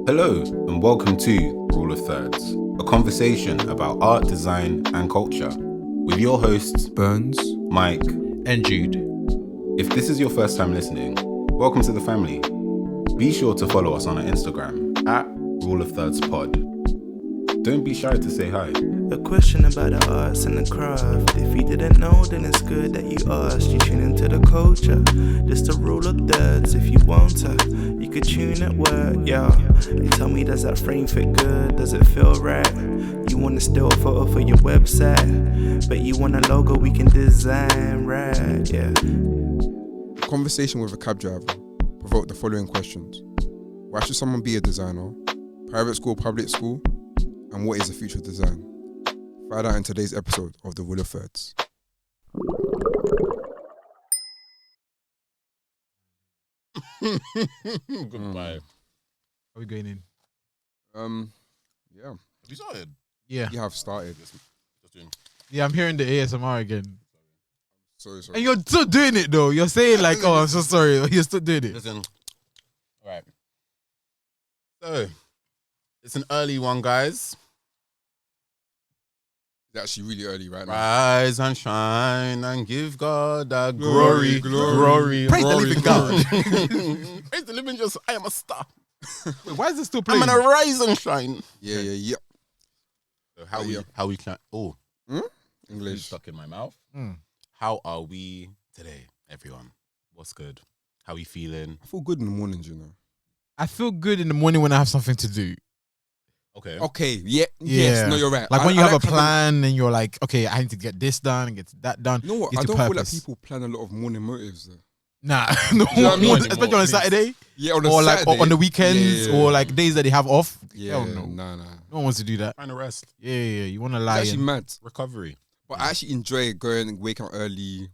Hello and welcome to Rule of Thirds, a conversation about art, design and culture with your hosts Berns, Mike and Jude. If this is your first time listening, welcome to the family. Be sure to follow us on our Instagram at Rule of Thirds Pod. Don't be shy to say hi. A question about the arts and the craft. If you didn't know, then it's good that you asked. You tune into the culture. This the rule of thirds. If you want to, you could tune at work, yeah. And tell me, does that frame fit good? Does it feel right? You want to steal a photo for your website, but you want a logo we can design, right? Yeah. Conversation with a cab driver provoked the following questions. Why should someone be a designer? Private school, public school? And what is the future of design? Find out in today's episode of The Rule of Thirds. Goodbye. Are we going in? Yeah. Have you started? Yeah. You have started. Just doing. Yeah, I'm hearing the ASMR again. Sorry. And you're still doing it though. You're saying like, oh, I'm so sorry. You're still doing it. Listen. All right. So, it's an early one, guys. It's actually really early right now. Rise and shine and give God the glory. Praise the living God. Praise the living just, I am a star. Wait, why is it still I'm playing? gonna rise and shine. Yeah. So how we can, English. stuck in my mouth. Mm. How are we today, everyone? What's good? How we feeling? I feel good in the mornings, you know. I feel good in the morning when I have something to do. Okay. Yes, no, you're right. Like when you I have a like having- plan and you're like, okay, I need to get this done and get that done. You know what? Get I to don't feel like purpose. people plan a lot of morning motives though. Nah, no, you know what I mean? especially on a Saturday Yeah, on a or Saturday. like on the weekends Yeah. or like days that they have off. Yeah, Hell no. nah. No one wants to do that. Trying to rest. Yeah. You want to It's lie. actually and- mad. Recovery. But I actually enjoy waking up early.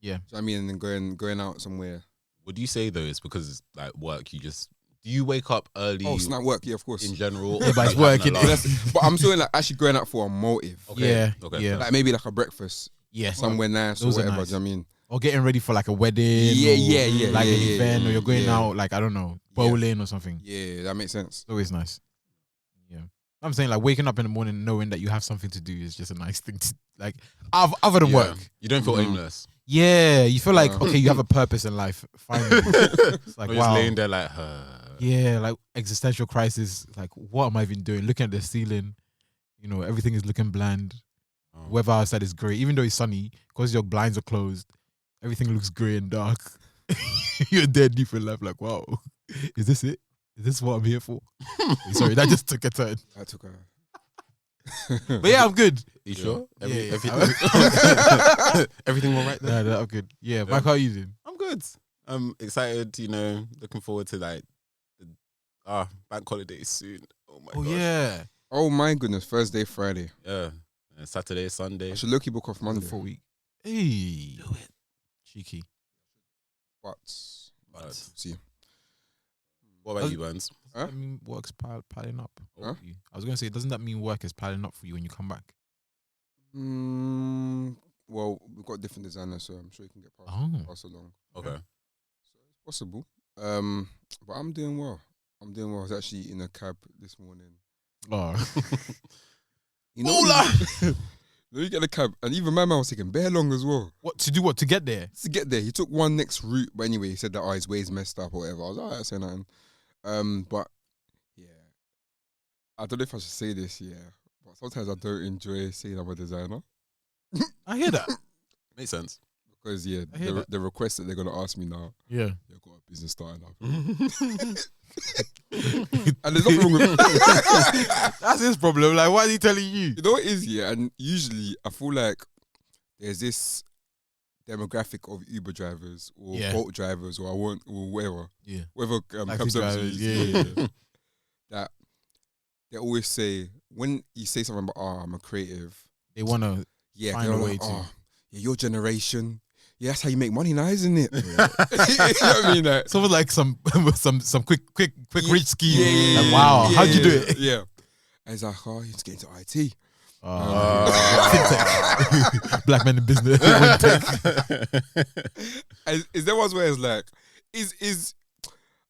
Yeah. Do you know what I mean? And then going out somewhere. Would you say though it's because it's like work? Do you wake up early? Oh, it's not work, yeah, of course. in general. Yeah, but it's or work, having a innit? laugh? But I'm saying like actually going out for a motive. Okay. Yeah. Like maybe like a breakfast Yes. somewhere nice or Those are whatever. nice. Do you know what I mean? Or getting ready for like a wedding. Yeah, or like an yeah, event, or you're going yeah. out, like, I don't know, bowling or something. Yeah, that makes sense. It's always nice. Yeah. I'm saying like waking up in the morning knowing that you have something to do is just a nice thing to like other than Yeah. work. You don't feel Mhm. aimless. Yeah. You feel like, Yeah. okay, you have a purpose in life. Finally. It's like, You're just wow. laying there like, Yeah, like existential crisis. Like, what am I even doing? Looking at the ceiling, you know, everything is looking bland. Oh. Weather outside is grey, even though it's sunny, because your blinds are closed. Everything looks grey and dark. You're dead deep in life. Like, wow, is this it? Is this what I'm here for? Sorry, that just took a turn. I took a. But yeah, I'm good. You sure? Yeah. Everything, everything all right there? No, I'm good. Yeah, Mike, how are you doing? I'm good. I'm excited, looking forward to like the bank holidays soon. Oh my god. Yeah. Oh my goodness, Thursday, Friday. Yeah. And Saturday, Sunday. I should low-key book off Monday. Full week. Hey. Do it. Cheeky. But But see. what about you, Berns? Huh? I mean, work's piling up. Huh? for you? I was going to say, doesn't that mean work is piling up for you when you come back? Well, we've got different designers, so I'm sure you can get Oh. passed along. Okay. So it's possible. But I'm doing well. I was actually in a cab this morning. Oh. You know, you get a cab, and even my man was taking bare long as well. What to do? What to get there? To get there, he took one next route, but anyway, he said that his way's messed up or whatever. I was like, alright, say nothing. But yeah, I don't know if I should say this, but sometimes I don't enjoy saying I'm a designer I hear that. Makes sense. because I hear that. the request that they're gonna ask me now, Yeah. I've got a business starting up, and there's nothing wrong with it. That's his problem. Like, why is he telling you? You know what it is, and usually I feel like there's this demographic of Uber drivers or Yeah. Bolt drivers or whatever, Yeah. whatever Taxi cab service drivers, you use, yeah. that they always say when you say something about I'm a creative, They want to. yeah, Find they're a way like, to. yeah, your generation, yeah, that's how you make money now, isn't it? You know what I mean? Like, It's almost like some quick Yeah, rich scheme. yeah, Like, wow, yeah, how'd you do yeah, it? Yeah. And it's like, oh, you just get into IT. Fintech. Black men in business. Is there ones where it's like, is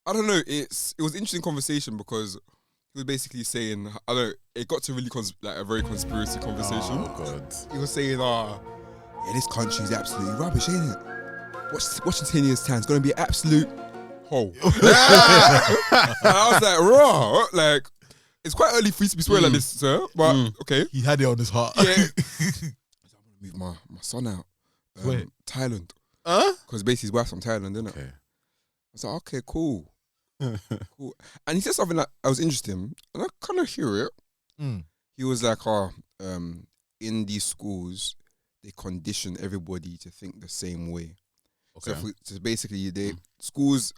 I don't know. It was interesting conversation because he was basically saying, I don't know, it got to really like a very conspiracy conversation. Oh God. He was saying, yeah, this country is absolutely rubbish, ain't it? Watch in 10 years' time, it's gonna be an absolute hole. And I was like, raw, like, it's quite early for you to be swearing like this, sir. But okay. He had it on his heart. Yeah. I'm gonna move my son out. Where? Thailand. Because basically his wife's from Thailand, isn't it? Okay. I was like, okay, cool. Cool. And he said something that was interesting, and I kind of hear it. He was like, in these schools, they condition everybody to think the same way. Okay. So basically, schools,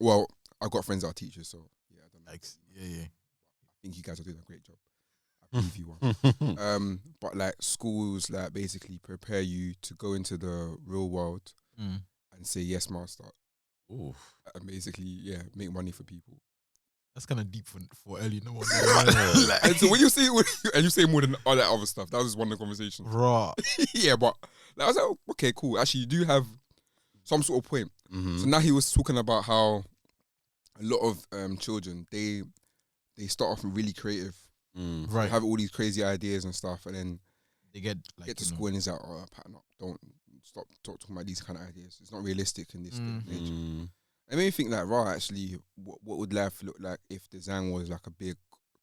well, I've got friends that are teachers, so yeah, I don't know. Yeah. I think you guys are doing a great job. I believe you are. But like schools, like basically prepare you to go into the real world and say yes, master. Ooh. And basically, make money for people. That's kind of deep for early in the morning. And so when you say more than all that other stuff, that was just one of the conversations. Raw. Yeah, but like, I was like, okay, cool. Actually, you do have some sort of point. So now he was talking about how a lot of children, they start off really creative. Right. Have all these crazy ideas and stuff, and then They get to school and it's like, oh, pattern up. Don't stop talking about these kind of ideas. It's not realistic in this day and age. It made me think like, right, actually, what would life look like if design was like a big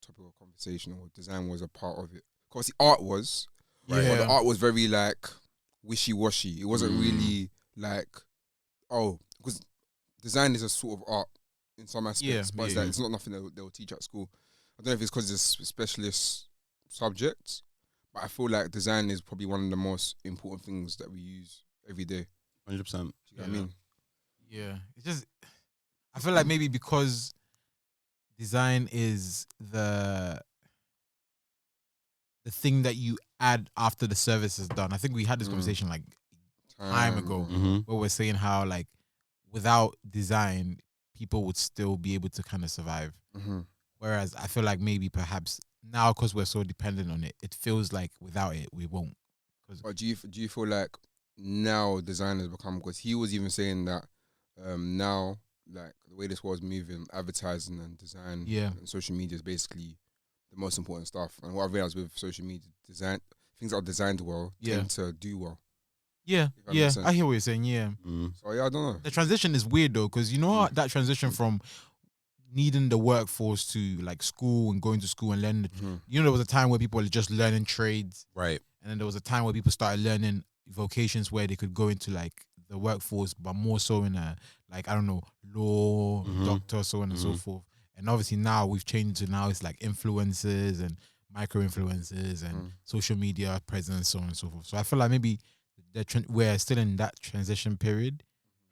topic of conversation, or design was a part of it? Because the art was, right? But the art was very like wishy-washy. It wasn't really like, because design is a sort of art in some aspects, but it's like it's not nothing they'll teach at school. I don't know if it's because it's a specialist subject, but I feel like design is probably one of the most important things that we use every day. 100%. Do you know what I mean? Yeah. It's just, I feel like maybe because design is the thing that you add after the service is done. I think we had this conversation like time ago where we're saying how like without design, people would still be able to kind of survive. Whereas I feel like maybe perhaps now, because we're so dependent on it, it feels like without it, we won't. But do you feel like now design has become, because he was even saying that now, like the way this world's moving, advertising and design and social media is basically the most important stuff. And what I've realized with social media, design, things that are designed well tend to do well. Yeah, I hear what you're saying, So yeah, I don't know. The transition is weird though, because you know that transition from needing the workforce to like school and going to school and learning. You know, there was a time where people were just learning trades, right? And then there was a time where people started learning vocations where they could go into like the workforce, but more so in a like, I don't know, law, doctor, so on and so forth. And obviously now we've changed to now it's like influencers and micro influencers and social media presence, so on and so forth. So I feel like maybe we're still in that transition period,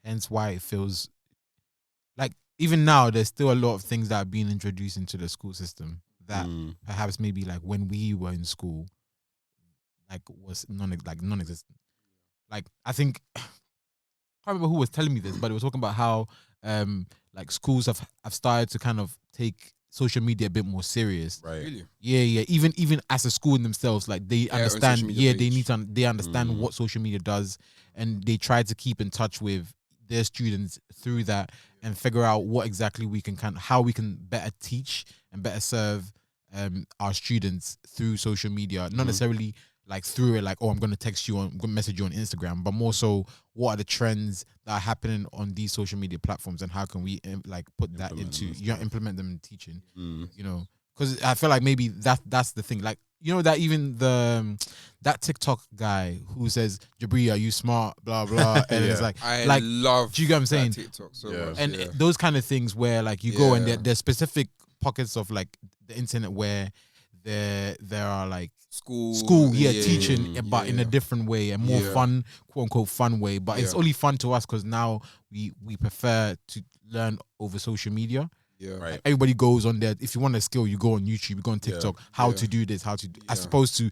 hence why it feels like even now there's still a lot of things that are being introduced into the school system that perhaps maybe like when we were in school like was non-existent. Like I think I can't remember who was telling me this, but it was talking about how like schools have started to kind of take social media a bit more serious. Right. Really? Yeah. Even as a school in themselves, like they understand. They need to. They understand what social media does, and they try to keep in touch with their students through that and figure out what exactly we can how we can better teach and better serve our students through social media. Not necessarily like through it, like, oh, I'm going to text you, I'm going to message you on Instagram, but more so, what are the trends that are happening on these social media platforms, and how can we like put that into implement them in teaching? You know, because I feel like maybe that's the thing. Like, you know, that even that TikTok guy who says, Jabri, are you smart? Blah blah, and it's like, I love. Do you get what I'm saying? TikTok so much. And those kind of things where like you go and there's specific pockets of like the internet where there are like school teaching, but in a different way, a more fun, quote unquote fun way. But it's only fun to us because now we prefer to learn over social media. Yeah, right. Like everybody goes on there. If you want a skill, you go on YouTube, you go on TikTok. How to do this? How to do, as opposed to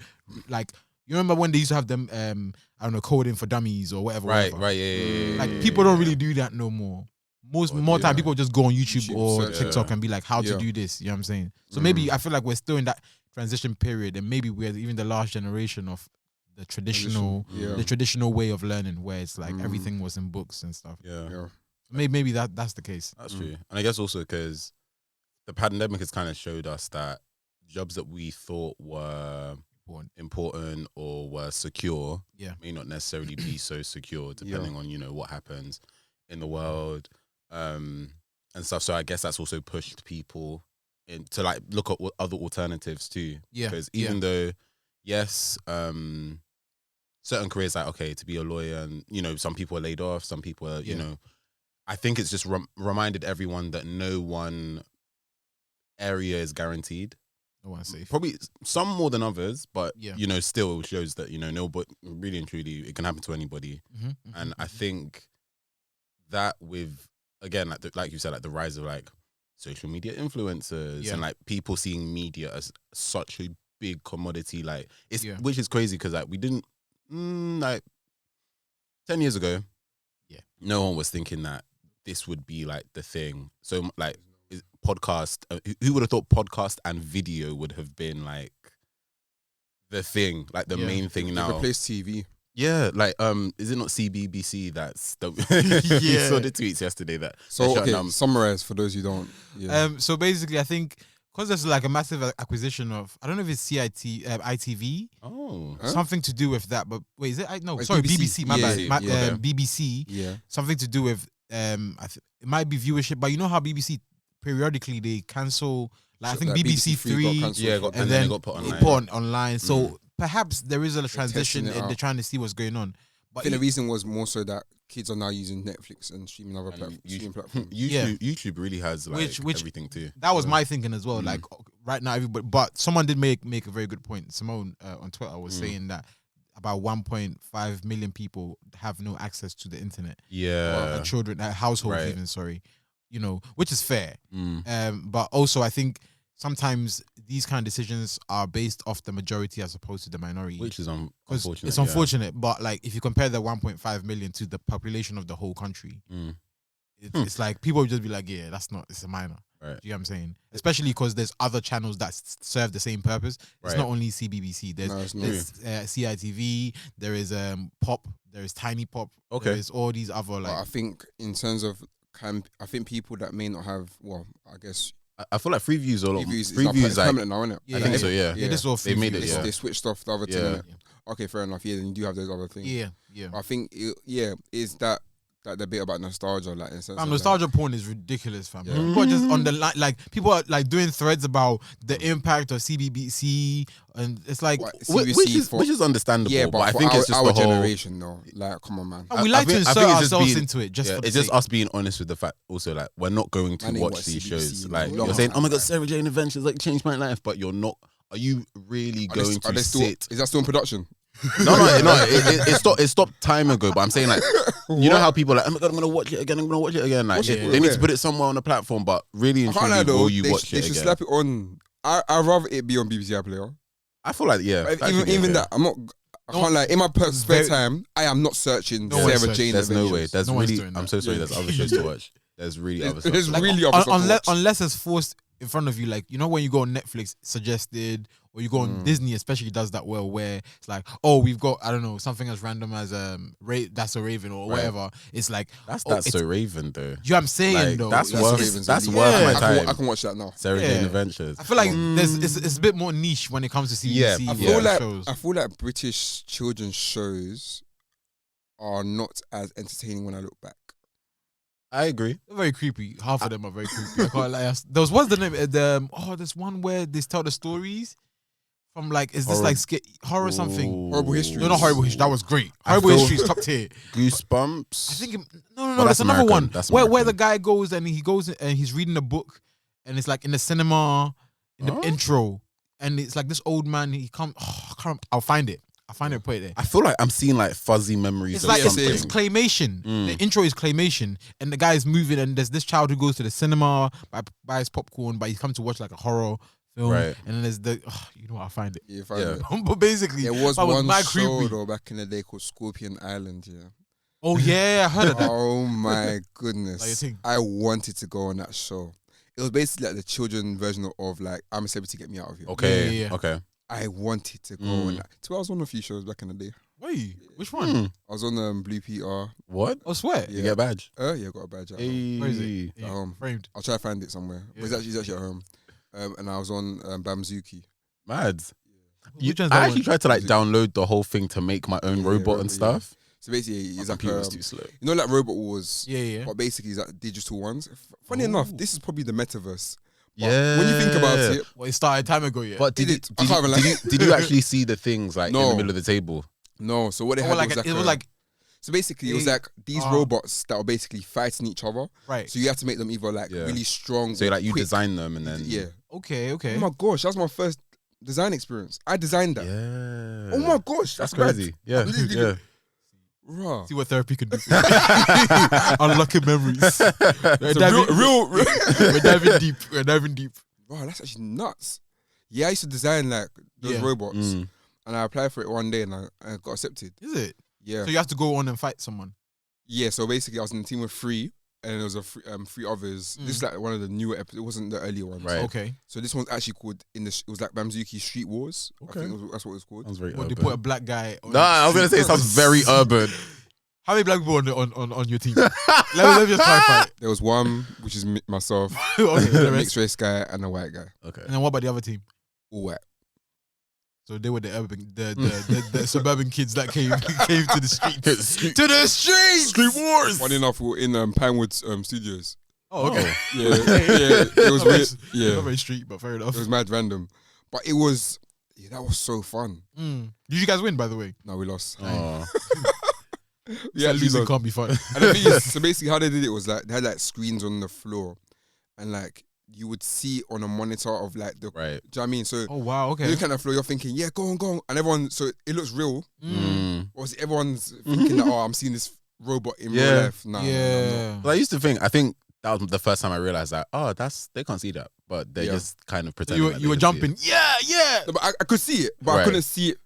like, you remember when they used to have them I don't know, coding for dummies or whatever. Right. Like people don't really do that no more. More time people just go on YouTube or TikTok and be like, how to do this. You know what I'm saying? So maybe I feel like we're still in that transition period, and maybe we're even the last generation of the traditional way of learning, where it's like everything was in books and stuff. Yeah. Maybe that's the case. That's true. And I guess also because the pandemic has kind of showed us that jobs that we thought were important or were secure may not necessarily be so secure depending on, what happens in the world and stuff. So I guess that's also pushed people to like look at other alternatives too. Yeah. Because even though, yes, certain careers like, okay, to be a lawyer and, some people are laid off, some people are, I think it's just reminded everyone that no one area is guaranteed. No one's safe. Probably some more than others, but still shows that no, but really and truly, it can happen to anybody. And I think that with again, like you said, like the rise of like social media influencers and like people seeing media as such a big commodity, like it's which is crazy because like we didn't like 10 years ago, no one was thinking that this would be like the thing. So like podcast, who would have thought podcast and video would have been like the thing, like the main thing now? Replace TV. Yeah, like is it not CBBC that's the you saw the tweets yesterday that summarize for those who don't. So basically I think because there's like a massive acquisition of, I don't know if it's ITV. Something to do with that, but wait, is it? BBC. My bad. BBC. Yeah. Something to do with it might be viewership, but you know how BBC periodically they cancel. Like I think BBC Three, and then it got put online. So perhaps there is a transition, and they're trying to see what's going on. But I think the reason was more so that kids are now using Netflix and streaming other platforms. YouTube really has like everything too. That was my thinking as well. Like right now, everybody. But someone did make a very good point. Simone on Twitter was saying that about 1.5 million people have no access to the internet. Yeah, children, households even. Sorry, which is fair. But also I think sometimes these kind of decisions are based off the majority as opposed to the minority, which is unfortunate. It's unfortunate, but like if you compare the 1.5 million to the population of the whole country, it's like people would just be like, yeah, it's a minor. Right. Do you know what I'm saying? Especially because there's other channels that serve the same purpose. It's not only CBBC. There's CITV. There is Pop. There is Tiny Pop. Okay. There's all these other like. But I think in terms of I think people that may not have, I guess. I feel like Freeview's a lot. Freeview's like permanent now, isn't it? I think so. Yeah. This is all they made it. They switched off the other two. Okay, fair enough. Yeah, then you do have those other things. Yeah. I think is that the bit about nostalgia, like in sense nostalgia porn is ridiculous, fam. People are just on the like people are like doing threads about the impact of CBBC, and it's like which is understandable. Yeah, but I think it's just our the whole generation, though. Like, come on, man. We like to insert ourselves into it. It's just us being honest with the fact. Also, like we're not going to watch these shows. Like you're saying, oh my god, Sarah Jane Adventures like changed my life, but you're not. Are you really going to sit? Is that still in production? No. It stopped time ago. But I'm saying like, you know how people are like, oh my god, I'm gonna watch it again. Like they need to put it somewhere on the platform. But really and truly, will you watch it again? They should slap it on. I'd rather it be on BBC iPlayer. I feel like even that I'm not. I can't like in my spare time. I am not searching Sarah Jane. There's no way. There's really. I'm so sorry. There's other shows to watch. There's really other stuff. There's really other stuff. Unless it's forced in front of you, like when you go on Netflix suggested, or you go on Disney, especially does that well, where it's like, oh, we've got something as random as That's So Raven or whatever. It's like That's So Raven though. You know what I'm saying like, though? That's worth my time. I can watch that now. Sarah Jane Adventures. I feel like it's a bit more niche when it comes to CBC. I feel like British children's shows are not as entertaining when I look back. I agree. They're very creepy. Half of them are very creepy. I can't lie. What's the name? There's one where they tell the stories from like, is this like horror something? Horrible History. No, not Horrible History. That was great. Horrible History is top tier. Goosebumps. I think no. There's another one where the guy goes and he's reading a book and it's like in the cinema in the intro and it's like this old man. He comes. I'll find it. Put it there. I feel like I'm seeing like fuzzy memories. It's like it's claymation. The intro is claymation, and the guy is moving, and there's this child who goes to the cinema, buys popcorn, but he's come to watch like a horror film, right? And then there's I'll find it. You find it. But basically, there was one show though back in the day called Scorpion Island. Yeah. Oh yeah, I heard of that. Oh my goodness, I wanted to go on that show. It was basically like the children version of like I'm a Celebrity, Get Me Out of Here. Okay. Yeah. Okay. I wanted to go on that. So I was on a few shows back in the day. Wait, which one? I was on Blue Peter. What? Oh, swear. You get a badge? Yeah, got a badge. At home. Where is it? At home. Framed. I'll try to find it somewhere. But Yeah. it's actually at home. And I was on Bamzuki. Mad. Which I one's that actually one? tried to like download the whole thing to make my own robot and stuff. So basically, My it's like computer was too slow. you know, like Robot Wars. Yeah. But basically, it's like digital ones. Funny enough, this is probably the metaverse. But Yeah. when you think about it, Well, it started time ago, yeah. But I did can't even lie. you actually see the things like in No. the middle of the table? no. So what they Oh, had like was like it was like so basically it was like these robots that were basically fighting each other. right. So you have to make them either like Yeah. really strong. So or like you quick. design them and then Yeah. Okay. Oh my gosh, that's my first design experience. I designed that. Yeah. Oh my gosh, That's mad. crazy. Yeah. Literally- Yeah. Rah. See what therapy can do. Unlocking memories. We're So diving, real. we're diving deep. We're diving deep. Wow, that's actually nuts. Yeah, I used to design like those Yeah. robots, Mm. and I applied for it one day, and I got accepted. Is it? Yeah, So you have to go on and fight someone. yeah. So basically, I was in a team with three, and there was three others. This is like one of the newer episodes. It wasn't the earlier ones. Right. Okay. So this one's actually called it was like Bamzuki Street Wars. I Okay. think that's what it was called. Sounds very Well, they urban. put a black guy. On Nah, I was gonna say it sounds very urban. How many black people on your team? let me just clarify. There was one, which is myself, Okay, the a rest. mixed race guy, and a white guy. Okay. And then what about the other team? All white. So they were the urban, the suburban kids that came to the streets. Street To the streets. wars. Funny enough, we were in Pinewood Studios. Oh, okay. Yeah, yeah. It was Not very- weird. Yeah, Not very street, but fair enough. it was mad random, but it was. Yeah, that was so fun. Did you guys win, by the way? No, we lost. Oh. Yeah, losing can't be fun. And the thing is, so basically, how they did it was like they had like screens on the floor, and like you would see on a monitor of like the. Right. Do you know what I mean? So Oh wow, you okay. look at the floor, you're thinking, yeah, go on, and everyone. So it looks real. Mm. Or is everyone's thinking that I'm seeing this robot in real Yeah. life? Nah, Yeah. Well, I used to think. I think that was the first time I realized that. Oh, they can't see that, but they're Yeah. just kind of So pretending. you that you they were can see jumping. Yeah. No, but I could see it, but I Right. couldn't see it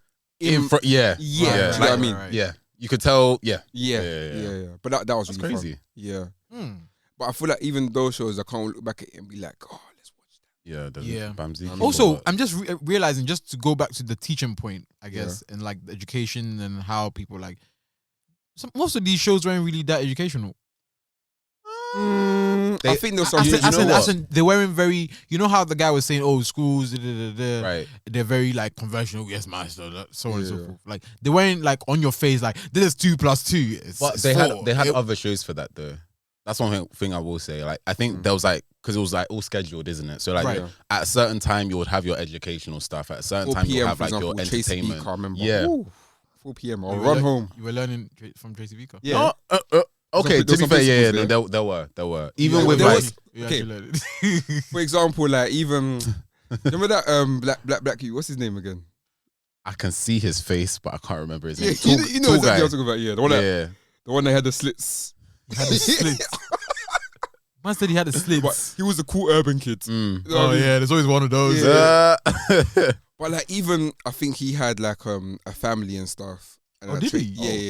it. In front. Yeah. Yeah, Yeah. do you know what I mean? Right. Yeah. You could tell. Yeah. Yeah, Yeah. yeah. But that was That's really crazy. fun. Yeah, Mm. but I feel like even those shows, I can't look back at it and be like, oh, let's watch that. Yeah. The Yeah. Bamzuki. Also, I'm just realizing, just to go back to the teaching point, I guess, and like the education and how people like. Most of these shows weren't really that educational. I think there's some. I said they weren't very. You know how the guy was saying, "Oh, schools, right. they're very like conventional, yes, master, so on and so Yeah. forth." Like they weren't like on your face, like this is 2 + 2. But It's they 4. had It- other shows for that though. That's one thing I will say. Like I think there was like because it was like all scheduled, isn't it? So like Right. at a certain time you would have your educational stuff. At a certain 4 time you p.m. would have for like example, your Tracy entertainment. Beaker, I remember. Yeah. Ooh, 4 p.m. I'll you were run lear- home. You were learning from Tracy Beaker. Yeah. Okay, There's to be some fair, yeah, principles no, there were. Even Yeah, with there like, was- You Okay. actually learned it. For example, like even remember that black kid. What's his name again? I can see his face, but I can't remember his Yeah, name. you know Tall exactly guy. what I'm talking about. Yeah, Yeah, the one that had the slits. He had the slits. Man said he had the slits. But he was a cool urban kid. Mm. You know what Oh I mean? yeah, there's always one of those. Yeah. Uh, But like even I think he had like a family and stuff. And Oh, I did tra- he?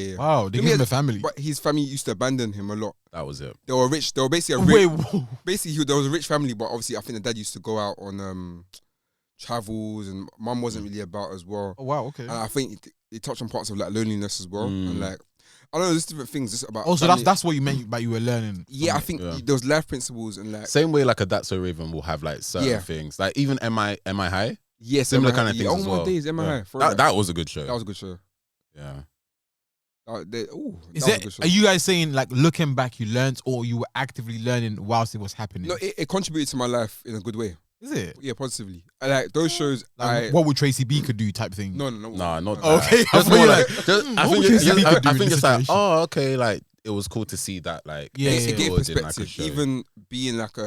Yeah. Wow, they Let gave me him had- a family. But his family used to abandon him a lot. that was it. They were rich. They were basically a Wait, rich. whoa. Basically, there was a rich family, but obviously, I think the dad used to go out on travels, and mum wasn't really about as well. Oh wow, okay. And I think it touched on parts of like loneliness as well, Mm. and like I don't know, there's different things. Just about Also, family. that's what you meant by you were learning. Yeah, I think Yeah. there was life principles and like Same way like a That's So Raven will have like certain Yeah. things. Like even Am I High? yes, similar MI. kind of things Oh as my well. days, MI. Yeah. Throwback. That was a good show. That was a good show. Yeah. That Is was a it? good show. Are you guys saying like looking back, you learned, or you were actively learning whilst it was happening? No, it contributed to my life in a good way. Is it? Yeah, positively. I like those shows. Like, what would Tracy Beaker do? Type thing. No. Nah, not Oh, that. okay, I Just thought more you were like, like, just, I what think, would Tracy Beaker do I in think this it's like, situation? oh, okay, like it was cool to see that, like, Yeah, it gave explored in, like, a perspective. show. Even being like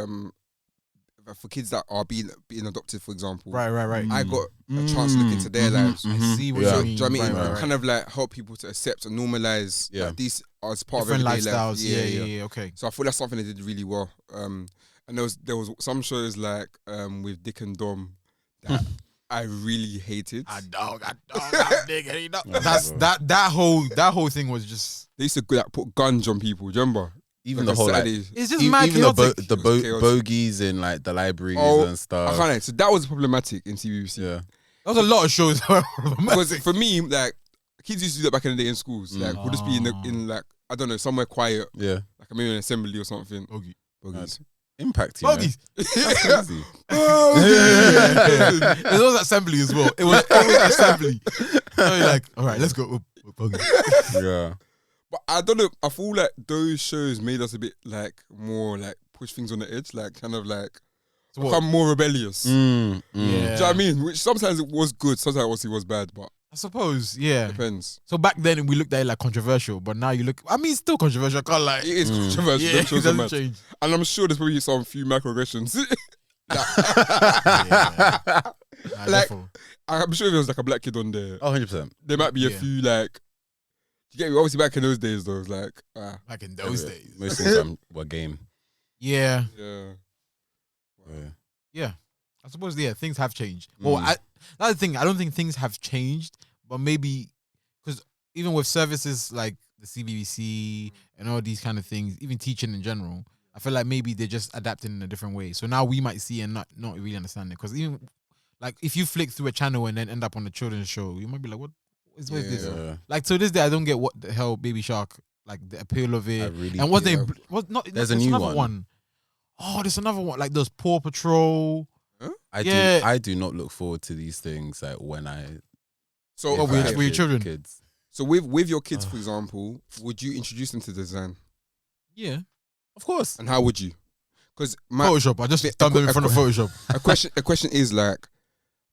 for kids that are being adopted, for example. Right. I got a chance to look into their lives. I see what Yeah. you So, mean. do you know what I mean? Right, And right. kind of like help people to accept and normalize Yeah. like, these as part Different of everyday life. lifestyles. Yeah. Okay. So I feel that's something they did really well. And there was some shows like with Dick and Dom that I really hated. Dog, nigga. That's that whole thing was just. They used to like put guns on people. Do you remember? even Like the whole like, Saturdays. It's just mad even the chaotic. It was chaotic. bogies in like the libraries Oh, and I stuff. can't. So that was problematic in TVC. Yeah, There was a lot of shows. Because for me, like kids used to do that back in the day in schools. Like, we'll just be in like, I don't know, somewhere quiet. Yeah. Like maybe an assembly or something. Bogies. Impact, you know? Bogies. That's crazy. It was assembly as well. It was assembly. So you're like, all right, let's go. Bogies. Yeah. But I don't know. I feel like those shows made us a bit like more like push things on the edge, like kind of like become more rebellious. Yeah. Do you know what I mean? Which sometimes it was good, sometimes obviously it was bad, but I suppose, yeah. Depends. So back then we looked at it like controversial, but now you look. I mean, it's still controversial. I can't lie. It is controversial. Yeah, it doesn't change. And I'm sure there's probably some few microaggressions. Like, I'm sure if there was like a black kid on there, 100%. there might be a few like. You get me? Obviously, back in those days, though, it was like back in those days, most things were game. Yeah. Yeah. I suppose things have changed. Well, that's the thing. I don't think things have changed, but maybe because even with services like the CBBC and all these kind of things, even teaching in general, I feel like maybe they're just adapting in a different way. So now we might see and not really understand it. Because even like if you flick through a channel and then end up on a children's show, you might be like, what is this? Yeah. Like to this day, I don't get what the hell Baby Shark, like the appeal of it. Really And there's a new another one. Oh, there's another one. Like there's Paw Patrol. I do not look forward to these things like when I. So with your children. Kids. So with your kids, for example, would you introduce them to design? Yeah, of course. And how would you? Because Photoshop. I just done them in front of Photoshop. A question is like,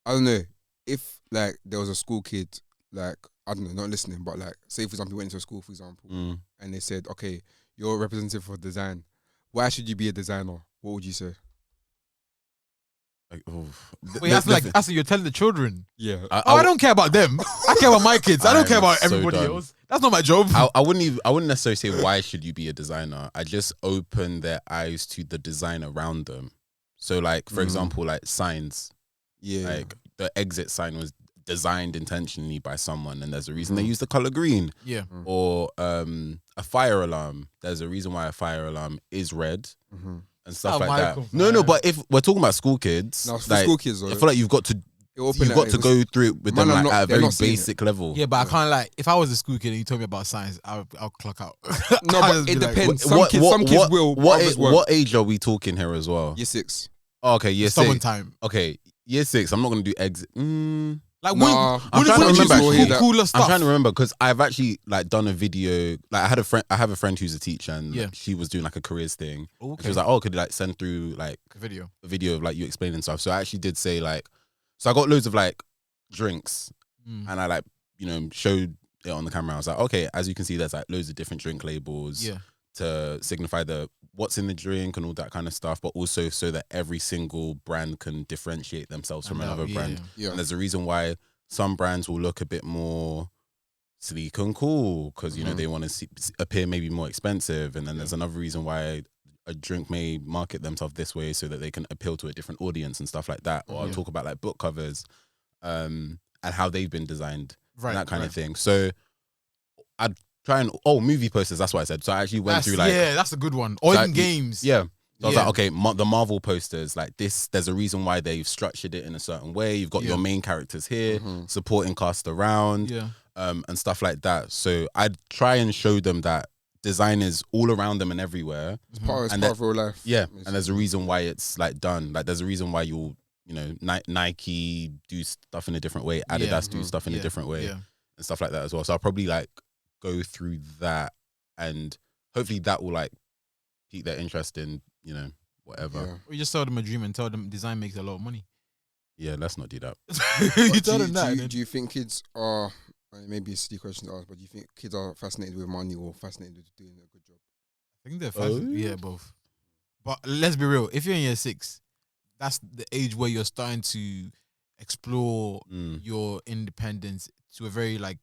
I don't know if like there was a school kid like I don't know, not listening, but like say for example you went into a school for example and they said, okay, you're a representative for design. Why should you be a designer? What would you say? Like, wait, that's you're telling the children. Yeah. I don't care about them. I care about my kids. I don't care about everybody else. That's not my job. I wouldn't necessarily say why should you be a designer. I just open their eyes to the design around them. So like for example, like signs. Yeah. Like the exit sign was designed intentionally by someone, and there's a reason they use the color green. Yeah. Or a fire alarm. There's a reason why a fire alarm is red. And stuff like that. No, but if we're talking about school kids, no, for school kids, though, I feel like you've got to go through it with them like, at a very basic level. Yeah, but I can't like if I was a school kid and you told me about science, I'll clock out. No, but it depends. Some kids will. What age are we talking here as well? Year 6. Oh, okay, year 6. Stubborn time. Okay, year 6. I'm not gonna do exit. Like I'm trying to remember because I've actually like done a video. Like I have a friend who's a teacher, and like, she was doing like a careers thing. Okay. She was like, "Oh, could you like send through like a video of like you explaining stuff?" So I actually did say like, so I got loads of like drinks, and I like showed it on the camera. I was like, okay, as you can see, there's like loads of different drink labels to signify what's in the drink and all that kind of stuff, but also so that every single brand can differentiate themselves from another brand. Yeah. And there's a reason why some brands will look a bit more sleek and cool because they want to appear maybe more expensive, and then there's another reason why a drink may market themselves this way so that they can appeal to a different audience and stuff like that. Or I'll talk about like book covers and how they've been designed, and that kind of thing. So I'd try and movie posters. That's what I said. So I actually went through like that's a good one. Or even games. Yeah. So I was like, okay, the Marvel posters like this. There's a reason why they've structured it in a certain way. You've got your main characters here, supporting cast around, and stuff like that. So I'd try and show them that design is all around them and everywhere. It's part of real life. Yeah, and there's a reason why it's like done. Like there's a reason why you'll Nike do stuff in a different way, Adidas do stuff in a different way, and stuff like that as well. So I'll probably like go through that, and hopefully that will like pique their interest in whatever. Or you just tell them a dream and tell them design makes a lot of money. Yeah, let's not do that. You tell them that. Do you think kids are? Maybe a silly question to ask, but do you think kids are fascinated with money or fascinated with doing a good job? I think they're fascinated. Yeah, both. But let's be real. If you're in year 6, that's the age where you're starting to explore your independence to a very like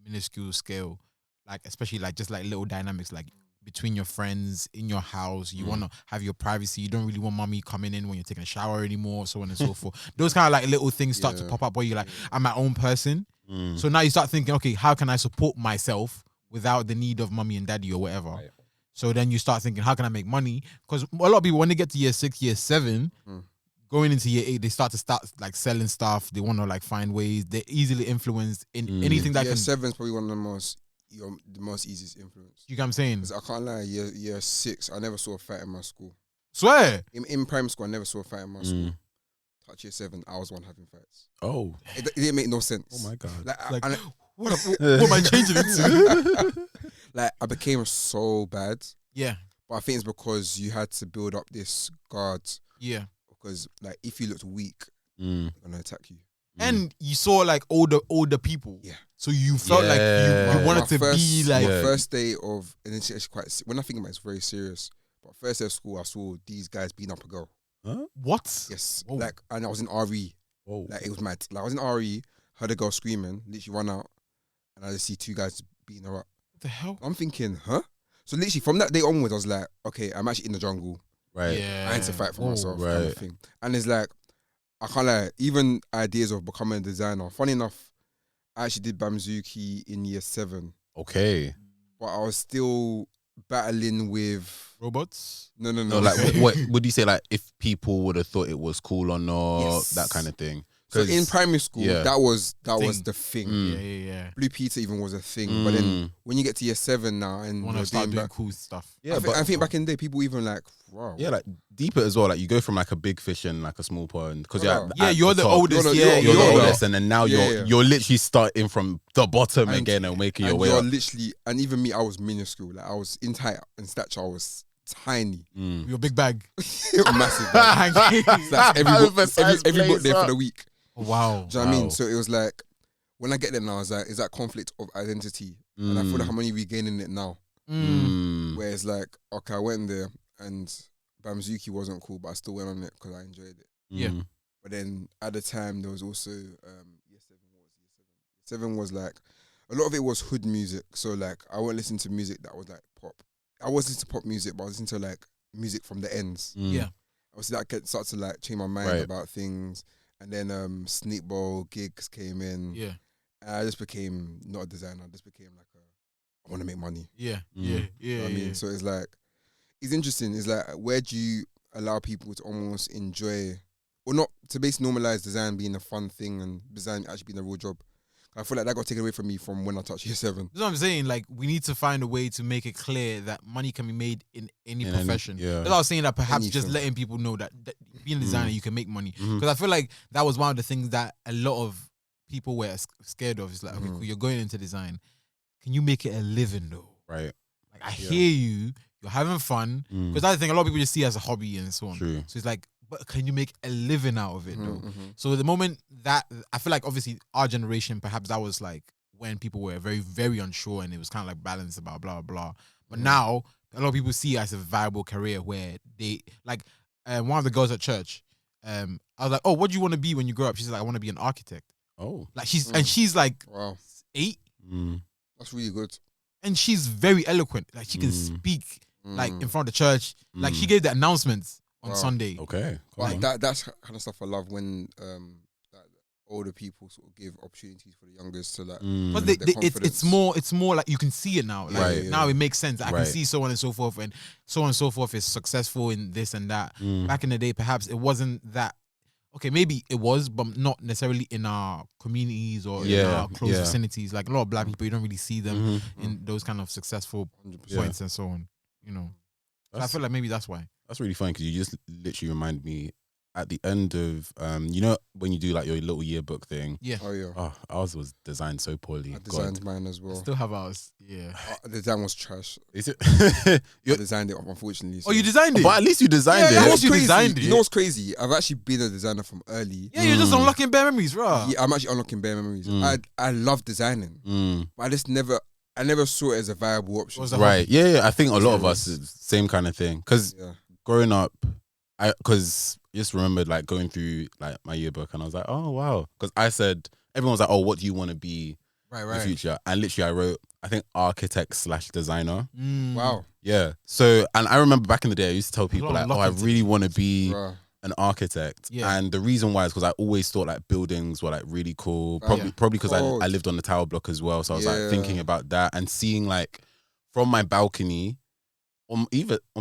minuscule scale. Like especially like just like little dynamics like between your friends in your house. You want to have your privacy. You don't really want mommy coming in when you're taking a shower anymore, so on and so forth. Those kind of like little things start to pop up where you're like, I'm my own person. So now you start thinking, okay, how can I support myself without the need of mommy and daddy or whatever? Right. So then you start thinking, how can I make money? Because a lot of people, when they get to year 6, year 7, going into year 8, they start like selling stuff. They want to like find ways. They're easily influenced in anything that year can. 7's probably one of the most easiest influence. You get what I'm saying? 'Cause I can't lie, year 6, I never saw a fight in my school. Swear. In primary school, I never saw a fight in my school. Touch year 7, I was one having fights. Oh. It didn't make no sense. Oh my God. Like, what am I changing it to? Like, I became so bad. Yeah. But I think it's because you had to build up this guard. Yeah. Because, like, if you looked weak, they're going to attack you. And you saw like older people. Yeah. So you felt like you wanted to be like. My first day of, and it's actually quite, when I think about it, it's very serious. But first day of school, I saw these guys beating up a girl. Huh? What? Yes. Whoa. Like, and I was in RE. Whoa. Like, it was mad. Like, I was in RE, heard a girl screaming, literally run out, and I just see 2 guys beating her up. What the hell? I'm thinking, huh? So literally from that day onwards, I was like, okay, I'm actually in the jungle. Right. Yeah. I need to fight for myself. Kind Right. of thing. And it's like, I can't lie, even ideas of becoming a designer. Funny enough, I actually did Bamzuki in year 7, Okay. but I was still battling with Robots? no. No, like what would you say? Like if people would have thought it was cool or not, Yes. that kind of thing. So in primary school, yeah. that was Thing. the thing. Yeah. Blue Peter even was a thing, but then when you get to year 7 now and Want to you're start doing back, cool stuff. Yeah, I think back in the day, people even like, wow, Yeah, like deeper as well. Like you go from like a big fish and like a small pond because Yeah. You're the top. oldest. You're You're the older. oldest, and then now Yeah. you're literally starting from the bottom And- again and making your and way you're up. literally, and even me, I was minuscule. Like I was in height and stature, I was tiny, Your big bag. massive. Like, it's like every book there for the week. Wow. Do you know what I mean? Wow. So it was like, when I get there now, it's like, is that conflict of identity? And I feel like I'm only regaining it now. Where it's like, okay, I went there and Bamzuki wasn't cool, but I still went on it because I enjoyed it. Yeah. But then at the time, there was also, year 7 was like, a lot of it was hood music. So like, I won't listen to music that was like pop. I was listening to pop music, but I was listening to like music from the ends. Yeah. Obviously that starts to like change my mind Right. about things. And then Sneak Bowl gigs came in. Yeah. And I just became not a designer. I just became like I want to make money. Yeah. You know what I mean? So it's like, it's interesting. It's like, where do you allow people to almost enjoy, or not, to basically normalize design being a fun thing and design actually being a real job? I feel like that got taken away from me from when I touched year 7. That's what I'm saying. Like, we need to find a way to make it clear that money can be made in any profession. yeah. That's what I was saying, that perhaps just Anything. letting people know that being a designer, you can make money. Because I feel like that was one of the things that a lot of people were scared of. It's like, okay, cool, you're going into design. Can you make it a living, though? Right. Like, I hear you. You're having fun. Because that's the thing, a lot of people just see it as a hobby and so on. True. So it's like, but can you make a living out of it, though? So the moment that, I feel like obviously our generation, perhaps that was like when people were very, very unsure and it was kind of like balanced about blah, blah. But now, a lot of people see it as a viable career where they, like, one of the girls at church, I was like, oh, what do you want to be when you grow up? She's like, I want to be an architect. Oh. Like, she's like Wow. 8, That's really good. and she's very eloquent. Like, she can speak, like, in front of the church. Like, she gave the announcements on Wow. Sunday. Okay. Come Like on. that's kind of stuff I love when that older people sort of give opportunities for the youngest to like. But their it's confidence. more like you can see it now. Like Right. now it makes sense. I can Right. see so on and so forth, and so on and so forth is successful in this and that. Back in the day, perhaps it wasn't that. Okay, maybe it was, but not necessarily in our communities or in Yeah, our close yeah. vicinities. Like a lot of black people, you don't really see them in those kind of successful 100%. points and so on. You know, so I That's- feel like maybe that's why. That's really funny because you just literally remind me at the end of you know when you do like your little yearbook thing. Yeah, Oh yeah. Oh, ours was designed so poorly. I God. designed mine as well. still have ours. Yeah. The design was trash. Is it? I You're- designed it, unfortunately. Oh, you designed it? but at least you designed Yeah, it. of course you designed You it. know what's crazy? I've actually been a designer from early. Yeah, you're just unlocking bare memories, right? Yeah, I'm actually unlocking bare memories. I love designing, but I never saw it as a viable option. Was a Right. hobby. Yeah. I think a lot of us is same kind of thing. Because Yeah. growing up, because I just remembered like going through like my yearbook and I was like, oh wow. Because I said everyone was like, oh, what do you want to be Right, in right. the future? And literally, I wrote, I think architect/designer. Wow. Yeah. So, and I remember back in the day, I used to tell people lot like, of oh, I luck into really want to be Bruh. an architect. Yeah. And the reason why is because I always thought like buildings were like really cool. Yeah. Probably because Cold. I lived on the tower block as well. So I was Yeah. like thinking about that and seeing like from my balcony, on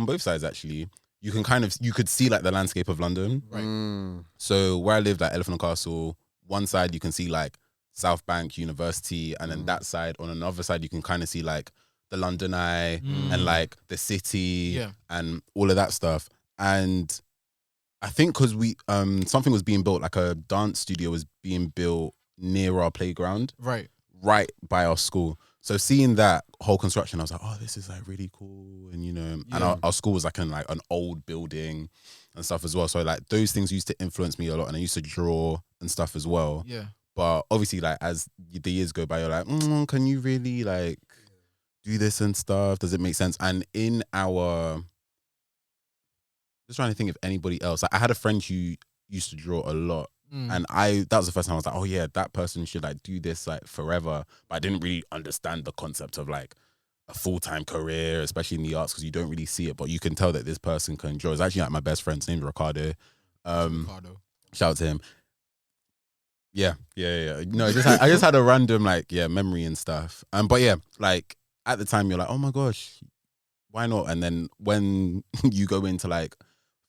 both sides actually, you could see like the landscape of London. Right. So where I lived, like Elephant and Castle, one side you can see like South Bank University, and then that side, on another side, you can kind of see like the London Eye and like the city and all of that stuff. And I think because something was being built, like a dance studio was being built near our playground, right by our school. So seeing that whole construction, I was like, oh, this is like really cool. And, you know, and our school was like in like an old building and stuff as well. So like those things used to influence me a lot, and I used to draw and stuff as well. Yeah. But obviously, like as the years go by, you're like, can you really like do this and stuff? Does it make sense? And in our, just trying to think of anybody else. Like I had a friend who used to draw a lot. And that was the first time I was like, oh yeah, that person should like do this like forever. But I didn't really understand the concept of like a full-time career, especially in the arts, because you don't really see it, but you can tell that this person can draw. It's actually like my best friend's name's Ricardo. Shout out to him. Yeah. No, I just had a random like memory and stuff. But yeah, like at the time you're like, oh my gosh, why not? And then when you go into like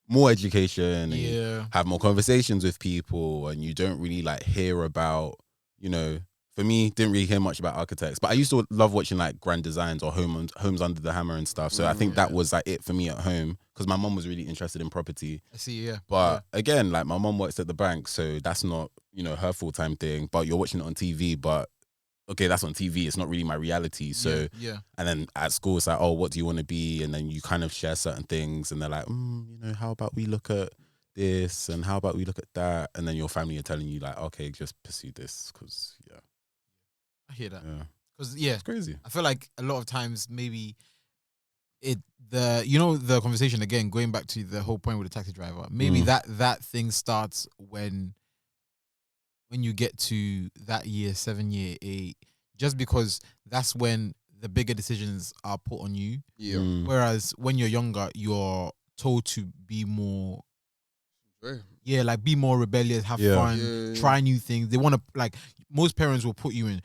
more education and have more conversations with people, and you don't really like hear about, you know, for me, didn't really hear much about architects, but I used to love watching like Grand Designs or Homes Under the Hammer and stuff. So I think that was like it for me at home, because my mom was really interested in property. I see, But again, like my mom works at the bank, so that's not, you know, her full-time thing, but you're watching it on TV, but okay, that's on TV. It's not really my reality. So, and then at school, it's like, oh, what do you want to be? And then you kind of share certain things, and they're like, you know, how about we look at this, and how about we look at that? And then your family are telling you like, okay, just pursue this, because I hear that. Because it's crazy. I feel like a lot of times maybe the conversation again, going back to the whole point with the taxi driver, maybe that thing starts when you get to that year 7, year 8, just because that's when the bigger decisions are put on you. Whereas when you're younger, you're told to be more, like be more rebellious, have fun, try new things. They want to, like, most parents will put you in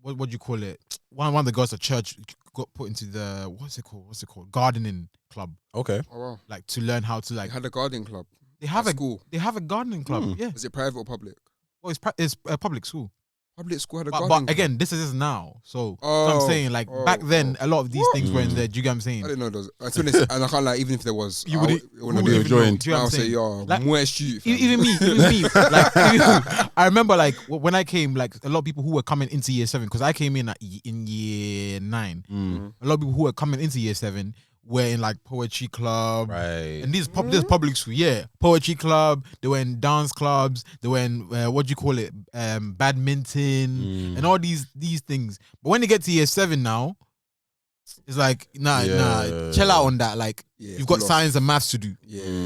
what do you call it? One of the girls at church got put into the what's it called? Gardening club. Okay. Oh wow. Like to learn how to like. They had a gardening club. They have a school. They have a gardening club. Yeah. Is it private or public? Well, it's a public school. Public school had a but gardening club. Again, this is now. So I'm saying, like, back then, a lot of these things were in there. Do you get what I'm saying? I didn't know those. And I can't like, even if there was, you wouldn't be joined. I'll say, like, more shoot. Even me. Like, I remember, like, when I came, like, a lot of people who were coming into year 7, because I came in year 9. A lot of people who were coming into year 7 were in like poetry club, right? And this public school, poetry club. They were in dance clubs. They were in badminton and all these things. But when they get to year 7 now, it's like nah, chill out on that. Like you've got science and maths to do.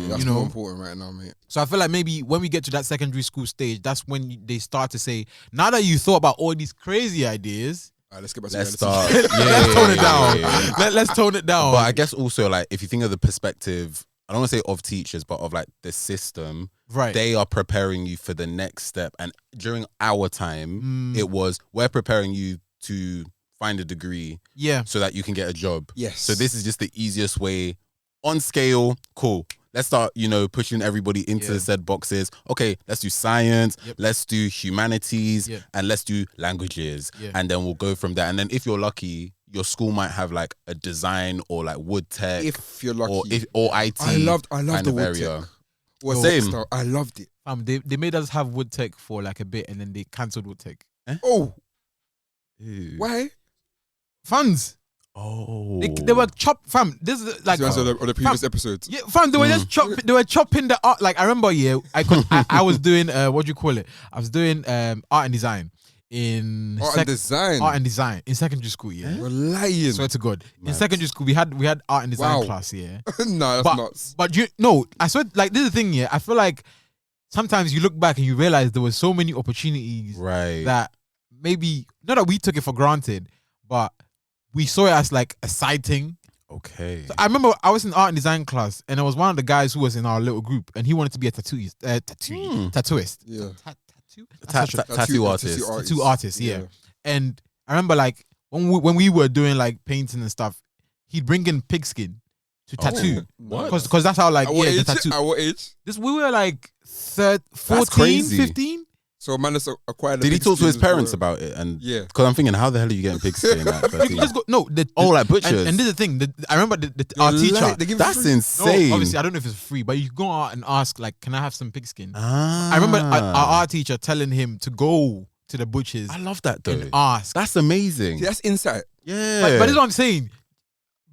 That's more important right now, mate. So I feel like maybe when we get to that secondary school stage, that's when they start to say, now that you thought about all these crazy ideas. Let's get back to let's start. Let's tone it down. Let's tone it down. But I guess also, like, if you think of the perspective, I don't want to say of teachers, but of like the system, right? They are preparing you for the next step. And during our time, it was, we're preparing you to find a degree, so that you can get a job. Yes. So this is just the easiest way on scale. Cool. Let's start, pushing everybody into said boxes. Okay, let's do science, let's do humanities, and let's do languages. And then we'll go from there. And then if you're lucky, your school might have like a design or like wood tech. If you're lucky. Or IT. I loved the wood area. Tech. Same. I loved it. They made us have wood tech for like a bit, and then they cancelled wood tech. Oh. Ew. Why? Funds. Oh, they were fam. This is like the previous episodes. Yeah, fam. They were just they were chopping the art. Like I remember, I was doing what do you call it? I was doing art and design in art and design in secondary school. Yeah, we're lying. Swear to God, in secondary school we had art and design class. Yeah, no, that's nuts. But I swear, like this is the thing. Yeah, I feel like sometimes you look back and you realize there were so many opportunities, right? That maybe not that we took it for granted, but we saw it as like a side thing. Okay. So I remember I was in art and design class, and there was one of the guys who was in our little group, and he wanted to be a tattooist. Yeah. Tattoo artist. Tattoo artist. Yeah. And I remember like when we were doing like painting and stuff, he'd bring in pigskin to tattoo. what? Because that's how like At what the age? tattoo. At what age? We were like 14, crazy. 15. So man has acquired. Did he talk to his parents about it? And Yeah. because I'm thinking, how the hell are you getting pigskin at 13? You just go, no, like butchers. And this is the thing. I remember our teacher. They give That's free. insane. No, obviously, I don't know if it's free, but you go out and ask, like, can I have some pigskin? Ah. I remember our art teacher telling him to go to the butchers I love that though. and ask. That's amazing. See, that's insight. Yeah. But this is what I'm saying.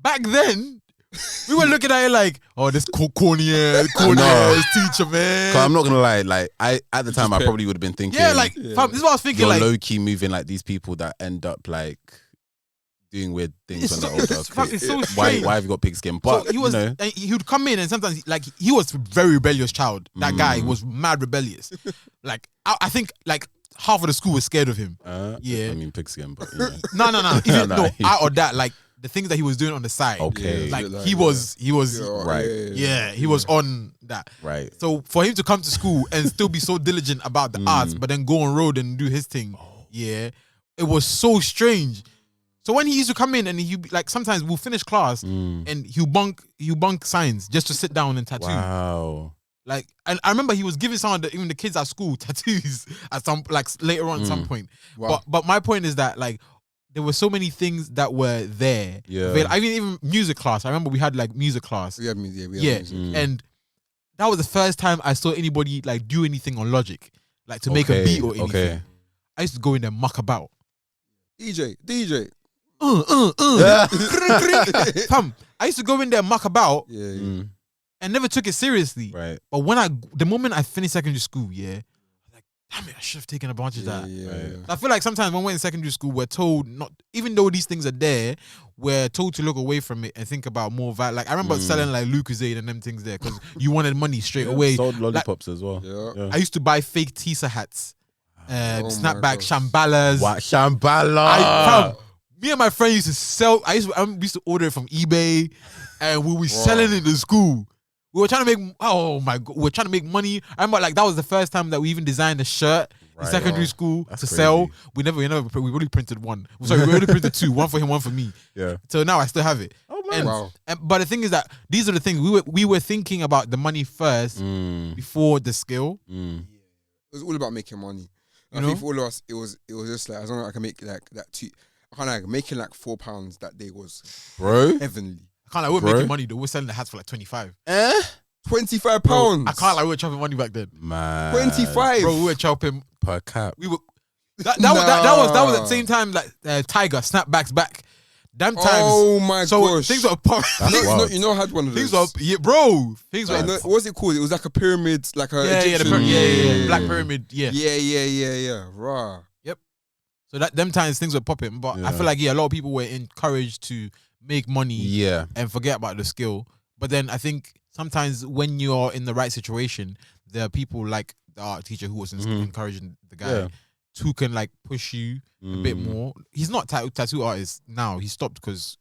Back then, we were looking at it like, oh, this corny ass teacher, man. 'Cause I'm not gonna lie, like at the time I pay- probably would have been thinking, Yeah, like, fam, this is what I was thinking. you're Like, low key moving like these people that end up like doing weird things It's when so- they're older. it's fucking so why strange. have you got pigskin? so But he was, you know, and he would come in and sometimes, like, he was a very rebellious child. That guy Mm. was mad rebellious. Like, I think, like, half of the school was scared of him. Yeah. I mean pigskin, but you know. No. Even No. no, out of that, like, the things that he was doing on the side. Okay. Yeah. Like, Like, he was, Right. he was on that. Right. So for him to come to school and still be so diligent about the arts, but then go on road and do his thing, it was so strange. So when he used to come in and he like sometimes we'll finish class and he'll bunk science just to sit down and tattoo. Wow. Like, and I remember he was giving some of even the kids at school tattoos at some like later on at some point. Wow. But my point is that like there were so many things that were there. Yeah. I mean, even music class. I remember we had like music class. We had music. And that was the first time I saw anybody like do anything on Logic, like to make a beat or anything. Okay. I used to go in there muck about. DJ. Fam, I used to go in there muck about Yeah. and never took it seriously. Right. But the moment I finished secondary school, I was like, damn it, I should have taken advantage of that. Yeah. I feel like sometimes when we're in secondary school, we're told not, even though these things are there, we're told to look away from it and think about more value. Like I remember selling like Lucozade and them things there because you wanted money straight away. Sold lollipops as well. Yeah. I used to buy fake Tisa hats, my snapback gosh. Shambalas. What Shambhala? Me and my friend used to sell. We used to order it from eBay, and we were selling it in school. We were trying to make. Oh my god, we were trying to make money. I remember like that was the first time that we even designed a shirt in Right. secondary school That's to crazy. sell. We only printed one. Sorry, we only printed two. One for him, one for me. Yeah. So now I still have it. Oh And, Wow. but the thing is that these are the things we were thinking about the money first before the skill. It was all about making money. You I know? think for all of us, it was just like as long as I can make like that two. I kind of like making like £4 that day was Bro. heavenly. I can't like we're Bro. making money though. We're selling the hats for like 25. £25. Bro, I can't like we were chopping money back then. Man. 25. Bro, we were chopping. per cap. We were. That was at the same time like Tiger snapbacks back. Damn times. Oh my so gosh. things were pop. That's wild. You know, I had one of those. Things were bro. Things were. Like, no, what was it called? It was like a pyramid, like a Yeah, Egyptian. yeah, Black Pyramid. Yeah. Yeah. Rah. So that them times things were popping, but I Yeah. feel like a lot of people were encouraged to make money Yeah. and forget about the skill. But then I think sometimes when you're in the right situation, there are people like the art teacher who was encouraging the guy Yeah. who can like push you a bit more. He's not tattoo artist now. He stopped because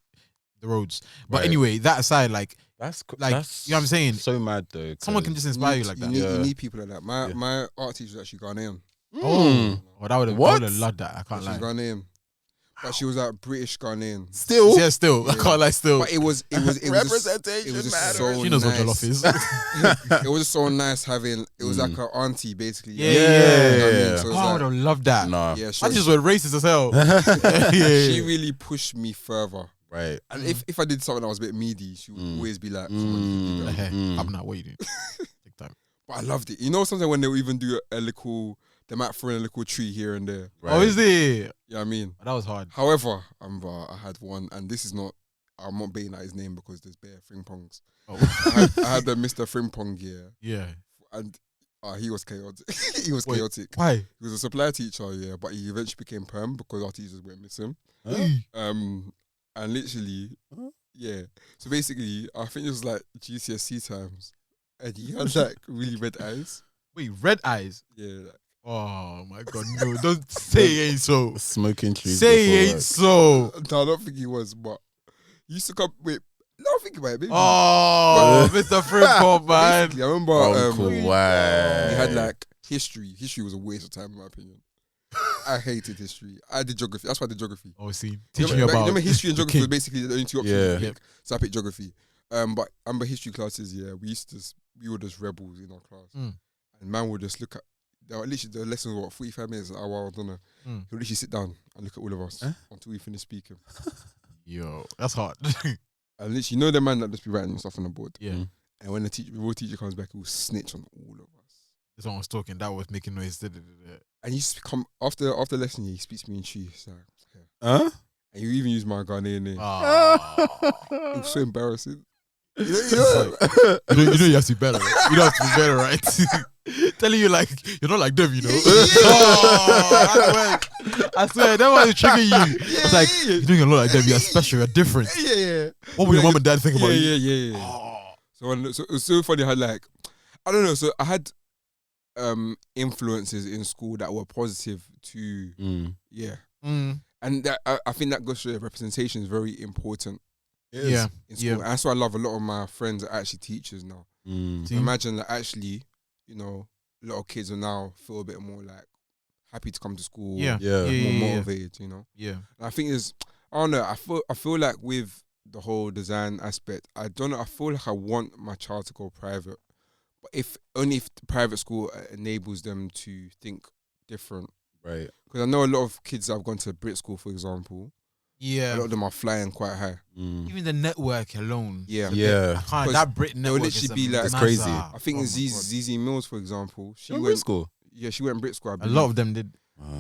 the roads. But Right. anyway, that aside, like That's Like, that's you know what I'm saying? So mad though. someone can just inspire you like that. You Yeah. need people like that. My art teacher was actually Ghanaian. Oh, that would What? have loved that. I can't She was lie. Ghanaian. But she was like British Ghanaian. Still. Yeah, still. I can't lie, still. But it was Representation it was just matters. so She knows nice. what jollof is. It was so nice having. It was like her auntie basically. Yeah. You know what I mean? So it Oh, was I would like, have loved that. Nah. yeah, she, I just were racist as hell. yeah. she really pushed me further. Right. And if I did something that was a bit meaty, she would always be like, "Come on, you can do that." Hey, I'm not. What you doing? Take time. But I loved it. You know, sometimes when they would even do a little, they might throw in a little tree here and there. Right. Oh, is it? You know what I mean? That was hard. However, I had one, and this is not, I'm not baiting at his name because there's bare fringpongs. Oh. I had the Mr. Frimpong here, Yeah. and he was chaotic. He was Wait. chaotic. Why? He was a supply teacher, yeah, but he eventually became perm because our teachers went missing. And literally, yeah. So basically, I think it was like GCSE times, and he had like really red eyes. Wait, red eyes. Yeah, like, Oh my god, no! Don't say it ain't so. Smoking trees. Say before it ain't work. so. no, I don't think he was, but he used to come. Wait, no, think about it, baby. Oh, Mr. Frimpong, man. Basically, I remember Uncle, we why? had like history. History was a waste of time, in my opinion. I hated history. I did geography. That's why I did geography. Oh, see, teaching you Remember about history and the geography was king. basically the only two options. Yeah. you could pick. So I picked geography. But history classes, yeah, we were just rebels in our class, and man would just look at. Literally, the lessons were 45 minutes, an hour, I don't know. He'll literally sit down and look at all of us until we finish speaking. Yo, that's hard. And literally, you know the man that just be writing stuff on the board. Yeah. And when the real teacher comes back, he will snitch on all of us. This one was talking. That was making noise. And he used to come after lesson. He speaks to me in Chi. So, Huh? and you even use my Ghanaian name. It was so embarrassing. You know you have to be better. Right? You don't have to be better, right? Telling you like you're not like them, you know. I swear that was triggering you. It's like you know you're not like them. You're special. You're different. Yeah. What would your mom and dad think about you? Yeah. So it was so funny. I had I don't know. So I had influences in school that were positive to and that, I think that goes to representation is very important. Yeah, in school. And that's why I love a lot of my friends are actually teachers now. Imagine that actually, you know, a lot of kids will now feel a bit more like happy to come to school. More motivated, you know. Yeah. And I think I don't know. I feel like with the whole design aspect, I don't know. I feel like I want my child to go private, but if the private school enables them to think different. Right. Because I know a lot of kids that have gone to Brit school, for example. Yeah. A lot of them are flying quite high. Even the network alone. Yeah. That Brit network will literally be like it's crazy. I think Zizi Mills, for example, she went Brit school. Yeah, she went Brit school. A lot of them did.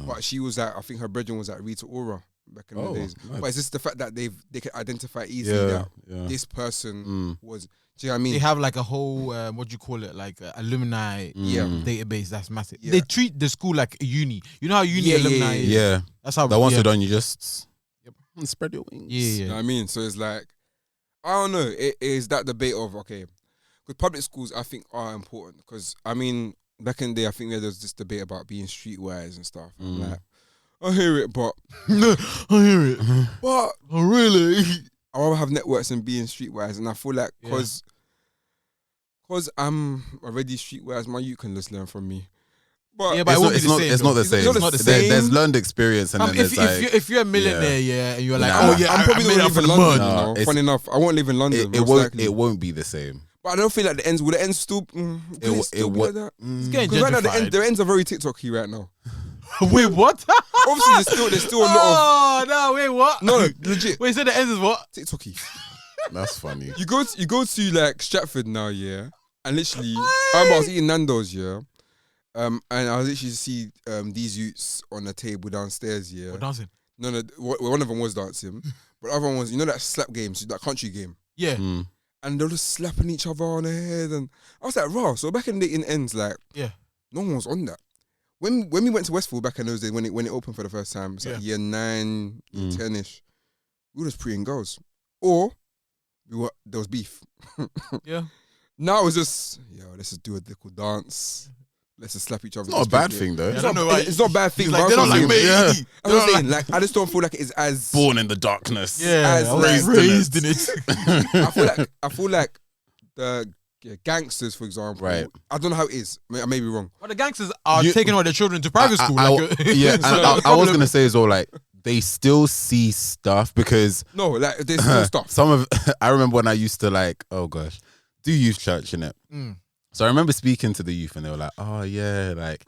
But she was I think her brethren was at Rita Ora back in the days. Nice. But it's just the fact that they can identify easily that this person was. Do you know what I mean? They have like a whole what do you call it, like alumni database that's massive. They treat the school like a uni. You know how uni alumni is? Yeah. That's how. That once you're done, you just spread your wings. Yeah. You know what I mean? So it's like, I don't know. It is that debate of because public schools I think are important because I mean back in the day I think there was this debate about being streetwise and stuff. I'm like, I hear it, but but really. I rather have networks and being streetwise, and I feel like because I'm already streetwise, my youth can just learn from me. But it's not the same. There's learned experience, and then if you're a millionaire, and you're like, I'm probably not live in London. No, funny enough, I won't live in London. It won't be the same. But I don't feel like the ends. Will the ends still? It would. It's getting gentrified. right now the ends are very TikTok-y right now. Wait, what? Obviously, there's still a lot of. Oh no! Wait, what? No, legit. Wait, so the ends is what? TikTok-y. That's funny. You go to like Stratford now, and literally, I was eating Nando's, and I was literally see these youths on the table downstairs, What, dancing? No, one of them was dancing, but the other one was, you know, that slap game, that country game. Yeah. And they're just slapping each other on the head, and I was like, raw. So back in the day in ends, like, no one was on that. When we went to Westfield back in those days, when it opened for the first time, it's like year 9, year 10-ish, we were just preying girls. Or there was beef. Now it was just, let's just do a little dance. Let's just slap each other. It's not a bad thing though. It's not a bad thing. Like, they don't like me. I'm saying, like, I just don't feel like it is as born in the darkness. I was raised in it. I feel like the gangsters, for example. Right. I don't know how it is. I may be wrong. But the gangsters are taking all their children to private school. I was gonna say as well, like, they still see stuff because there's still stuff. I remember when I used to do youth church, innit? So I remember speaking to the youth and they were like, oh yeah, like,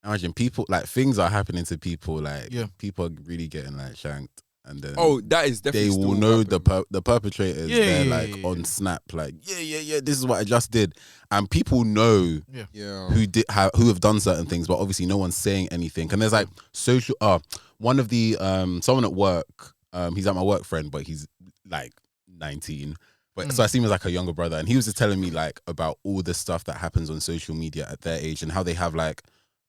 imagine people, like, things are happening to people, like, people are really getting, like, shanked. And then that is definitely they will know the perpetrators. They're like on Snap, like, this is what I just did. And people know who have done certain things, but obviously no one's saying anything. And there's like social, one of the, someone at work, he's like my work friend, but he's like 19. But so I see him as like a younger brother, and he was just telling me like about all the stuff that happens on social media at their age and how they have like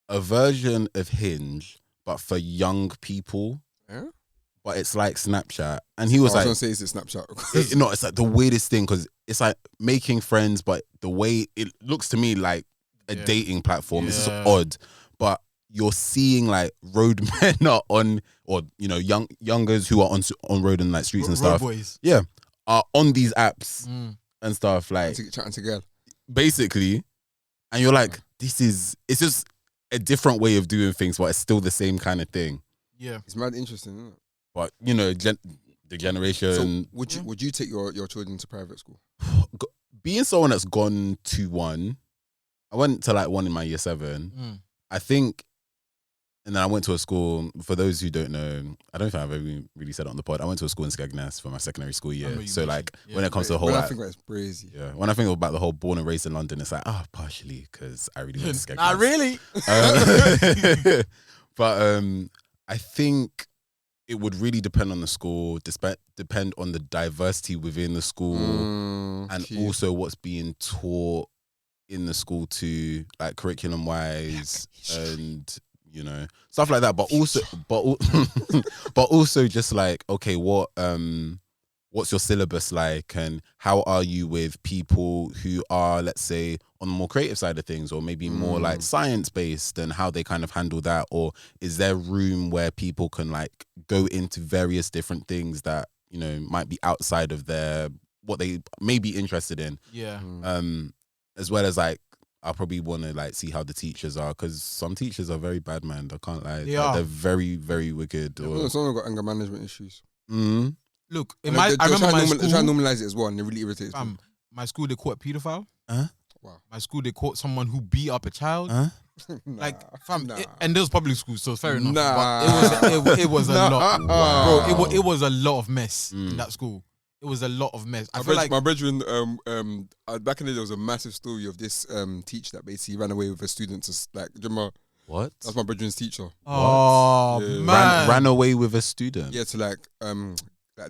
a version of Hinge, but for young people. Yeah. But it's like Snapchat, and he was like, I was gonna say, is it Snapchat? It's like the weirdest thing because it's like making friends, but the way it looks to me like a dating platform. It's just odd, but you're seeing like roadmen are on, or you know, youngers who are on road and like streets and stuff. Boys. Yeah. Are on these apps and stuff, like chatting to girl, basically, and you're like, it's just a different way of doing things, but it's still the same kind of thing. Yeah, it's mad interesting, isn't it? But you know, the generation. So would you take your children to private school? Being someone that's gone to one, I went to like one in my year 7. I think, and then I went to a school. For those who don't know, I don't think I've ever really said it on the pod. I went to a school in Skegness for my secondary school year. So like when it comes to the whole, when I think that's crazy. Yeah, when I think about the whole born and raised in London, it's like partially because I really went to Skegness. Not really. But I think it would really depend on the school, depend on the diversity within the school, and also what's being taught in the school too, like curriculum wise, and you know, stuff like that. But also, but also just like, okay, what's your syllabus like, and how are you with people who are, let's say, on the more creative side of things, or maybe more like science based, and how they kind of handle that? Or is there room where people can like go into various different things that, you know, might be outside of what they may be interested in? Yeah. As well as like, I probably want to like see how the teachers are, because some teachers are very bad, man. I can't lie. They're very, very wicked. Some have got anger management issues. Look, I remember my school, they try to normalize it as well, and it really irritates me. My school, they caught a paedophile. Wow. My school, they caught someone who beat up a child. Nah. And there was public schools, so fair enough. Nah. But it was a lot. Wow. Bro, it was a lot of mess in that school. It was a lot of mess. I feel like my brethren, back in the day, there was a massive story of this teacher that basically ran away with a student. Like, do you remember? What? That's my brethren's teacher. Oh, Yeah. man. Ran away with a student. Yeah, to like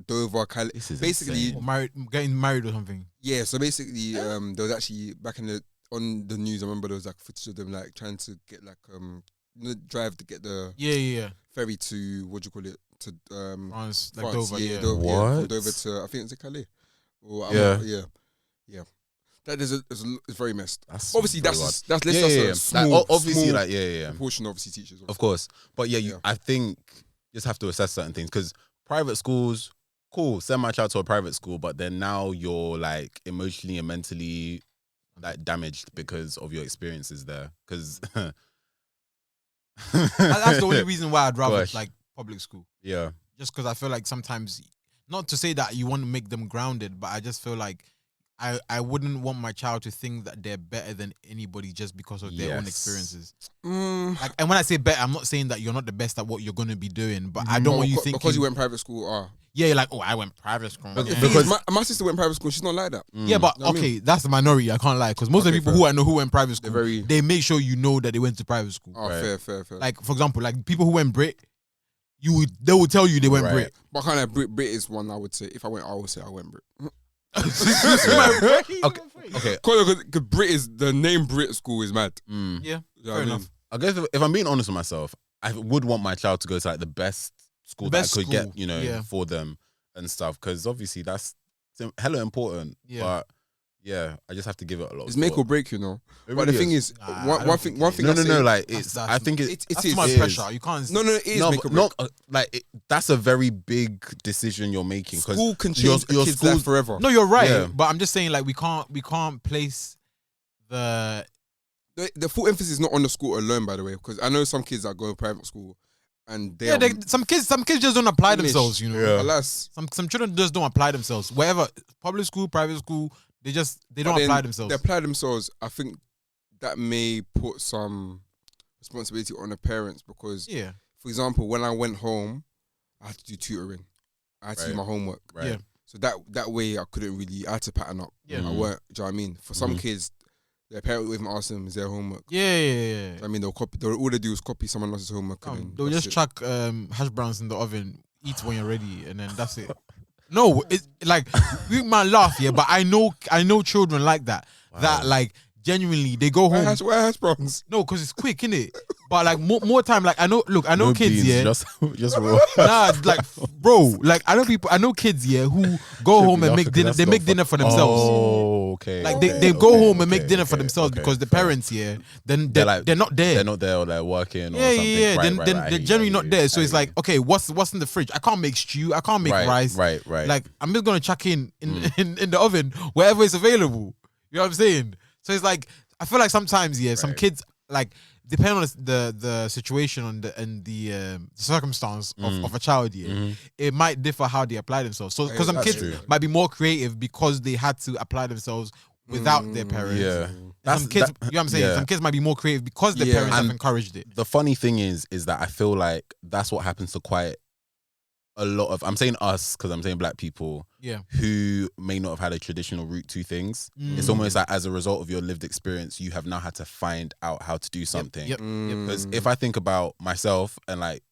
Dover, Cali. This is basically insane. Getting married or something. Yeah, so basically, there was actually on the news. I remember there was like footage of them like trying to get like drive to get the ferry to what do you call it, to France, like France. Dover. Yeah. Dover, What? from Dover to I think it's Calais. Or, Yeah. yeah. That is it's very messed. That's Obviously, very that's odd. a small, Like, obviously, small like proportion. Obviously, teachers. of course. But Yeah. I think you just have to assess certain things, because private schools, cool, send my child to a private school, but then now you're like emotionally and mentally like damaged because of your experiences there. Because That's the only reason why I'd rather Gosh. like public school. yeah, Just because I feel like sometimes, not to say that you want to make them grounded, but I just feel like I wouldn't want my child to think that they're better than anybody just because of their own Yes. experiences. Like, and when I say better, I'm not saying that you're not the best at what you're going to be doing, but I don't want you thinking because you went private school. Yeah, you're like, oh, I went private school. The Yeah. thing is, my sister went private school. She's not like that. Yeah, but know what I okay, that's the minority. I can't lie, because most of the people who I know who went private school, very- they make sure you know that they went to private school. Oh, Right. fair. Like, for example, like people who went Brit, they will tell you they went Right. Brit. But kind of Brit is one I would say. If I went, I would say I went Brit. okay. Because Brit is the name. Brit school is mad. Yeah, You know fair what I mean? enough. I guess if I'm being honest with myself, I would want my child to go to like the best school The best that I could school, get, you know, yeah. for them and stuff. Because obviously that's hella important. Yeah. But yeah, I just have to give it a lot. It's of make thought. or break, you know. It But really the thing is, Nah, I one don't thing. think One it thing. No, I say, like That's- it's. that's- I think It's That's is. too much it pressure. is. You can't. No, it is no, make or but break. not that's a very big decision you're making. 'Cause School can your- change a your kid's school- life forever. No, you're right. Yeah. But I'm just saying, like, we can't place the. The full emphasis is not on the school alone, by the way, because I know some kids that go to private school and they Yeah, are some kids just don't apply English. themselves. You know, Yeah. alas, some children just don't apply themselves. Wherever, public school, private school, they don't then apply themselves. They apply themselves. I think that may put some responsibility on the parents because, Yeah, for example, when I went home, I had to do tutoring. I had to do Right. my homework. right. Yeah. So that way I couldn't really. I had to pattern up. Yeah. I weren't. Do you know what I mean? For some Mhm. kids, their parent would even ask them, "Is their homework?" yeah. I mean, they'll copy. All they do is copy someone else's homework. and then They'll that's just it. chuck hash browns in the oven, eat when you're ready, and then that's it. No, it's like we might laugh, yeah, but I know children like that. That like genuinely they go home. Where hash browns? No, because it's quick, innit? But like more time, like I know No kids, beans, yeah. just raw. Nah, it's like bro, like I know kids, yeah, who go home and make dinner. They make dinner for themselves. Oh, okay. Like okay, they go okay, home and make okay, dinner for okay, themselves okay, because the fair. parents, yeah, then They're like- they're not there. They're not there or like working or Yeah, something. yeah. Right, Then right, then right. I they're hear generally you, not there. So I it's hear like, okay, what's in the fridge? I can't make stew. I can't make you. rice. Right. Like I'm just gonna chuck in the oven wherever it's available. You know what I'm saying? So it's like I feel like sometimes, yeah, some Right. kids like depending on the situation and the circumstance of a child, it might differ how they apply themselves. So because some kids might be more creative because they had to apply themselves without their parents. Yeah. Some kids, you know what I'm saying? Some kids might be more creative because their parents have encouraged it. The funny thing is that I feel like that's what happens to quite a lot of, I'm saying us because I'm saying black people who may not have had a traditional route to things. It's almost like as a result of your lived experience, you have now had to find out how to do something. Because if I think about myself and like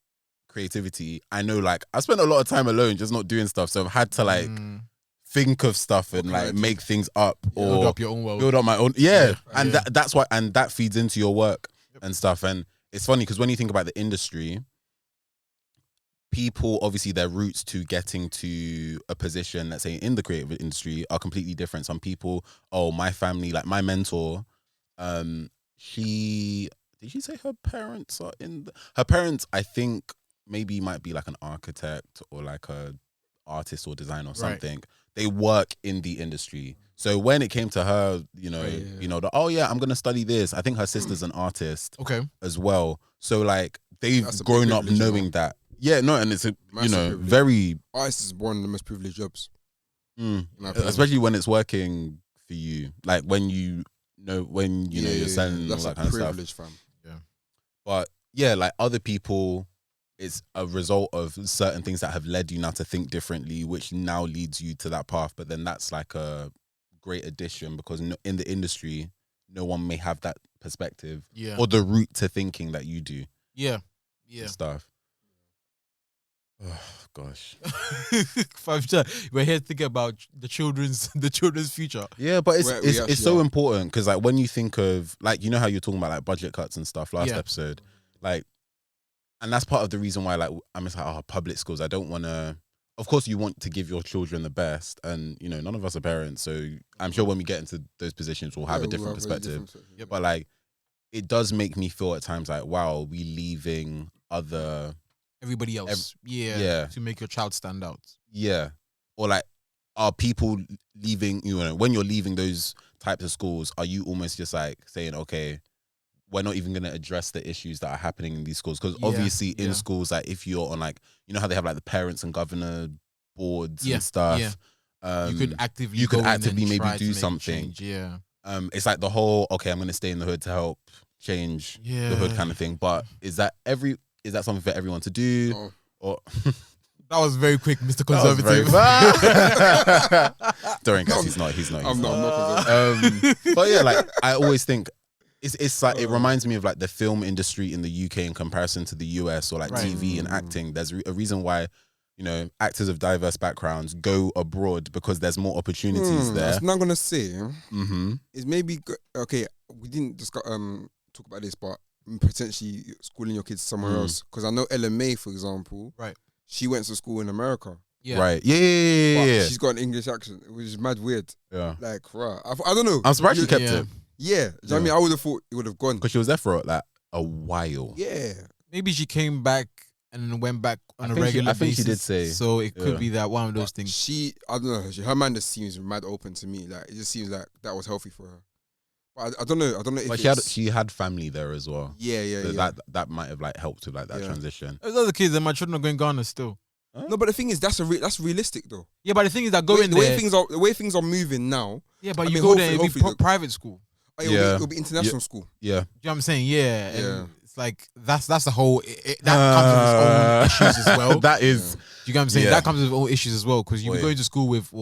creativity, I know like I spent a lot of time alone just not doing stuff. So I've had to like think of stuff and like make things up or build up your own world. Build up my own. And that's why, and that feeds into your work and stuff. And it's funny because when you think about the industry, people, obviously their routes to getting to a position, let's say in the creative industry, are completely different. Some people, my family, like my mentor, did she say her parents are her parents, I think maybe might be like an architect or like a artist or designer or something. They work in the industry. So when it came to her, I'm going to study this. I think her sister's an artist as well. So like they've grown up knowing that. Yeah, no, and it's very. Artist is one of the most privileged jobs, especially when it's working for you. Like when you know you're selling that's all that like kind privilege, of stuff. fam. Yeah, but yeah, like other people, it's a result of certain things that have led you now to think differently, which now leads you to that path. But then that's like a great addition because in the industry, no one may have that perspective or the route to thinking that you do. Yeah. Stuff. Oh gosh. We're here thinking about the children's future. Yeah, but it's so important because like when you think of like how you're talking about like budget cuts and stuff last episode, like, and that's part of the reason why like I'm just like public schools. I don't want to. Of course, you want to give your children the best, and none of us are parents, so I'm sure when we get into those positions, we'll have a different perspective. But like, it does make me feel at times like, wow, are we leaving everybody else to make your child stand out, or like, are people leaving when you're leaving those types of schools, are you almost just like saying, okay, we're not even going to address the issues that are happening in these schools? Because obviously in schools, like if you're on like how they have like the parents and governor boards and stuff, you could actively maybe do something. It's like the whole I'm going to stay in the hood to help change the hood kind of thing. But is that something for everyone to do? Or that was very quick, Mr. Conservative. Don't guys, he's not. I'm not conservative. But yeah, like I always think it's like it reminds me of like the film industry in the UK in comparison to the US or like TV and acting. There's a reason why actors of diverse backgrounds go abroad because there's more opportunities there. I was not gonna say is maybe okay. We didn't discuss talk about this, but potentially schooling your kids somewhere else, because I know Ella May, for example, she went to school in America. Right. Yeah. She's got an English accent, which is mad weird. Yeah. Like, I don't know. I'm surprised she kept it. Yeah. Do you know what I mean? I would have thought it would have gone. Because she was there for like a while. Yeah. Maybe she came back and went back on a regular basis. I think she did say. So it could be that one of those things. I don't know. Her mind just seems mad open to me. Like, it just seems like that was healthy for her. But I don't know. If she had family there as well. Yeah. So that might have like helped with like that transition. There's other kids and my children are going Ghana still. Huh? No, but the thing is, that's realistic though. Yeah, but the thing is that the way things are moving now. Yeah, but you go there, it'll be private school. It'll be international school. Yeah. Do you know what I'm saying? Yeah. And it's like that's the whole that comes with its own issues as well. That is. Do you get what I'm saying? That comes with all issues as well, because you go to school with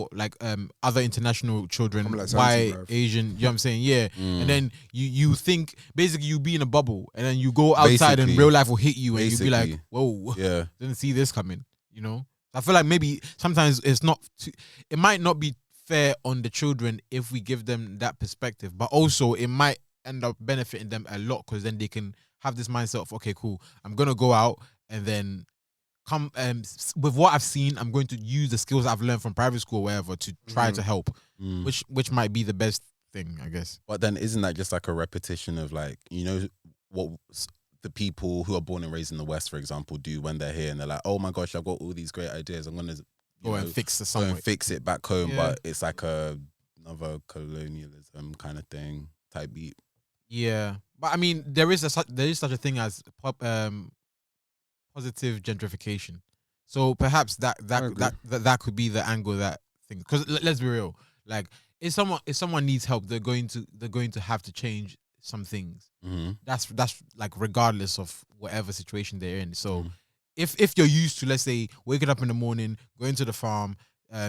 other international children, like white, Asian. You know what I'm saying? Yeah. And then you think basically you be in a bubble, and then you go outside and real life will hit you, and you be like, whoa, didn't see this coming. I feel like maybe sometimes it might not be fair on the children if we give them that perspective, but also it might end up benefiting them a lot, because then they can have this mindset of, okay, cool, I'm gonna go out and then come with what I've seen, I'm going to use the skills I've learned from private school or whatever to try to help, which might be the best thing, I guess. But then isn't that just like a repetition of like, what the people who are born and raised in the West, for example, do when they're here and they're like, oh my gosh, I've got all these great ideas, I'm gonna go and fix it back home, but it's like another colonialism kind of thing type beat. Yeah, but I mean, there is such a thing as positive gentrification. So perhaps that could be the angle that thing. Because let's be real, like if someone needs help, they're going to have to change some things. Mm-hmm. That's like regardless of whatever situation they're in. So if you're used to, let's say, waking up in the morning, going to the farm,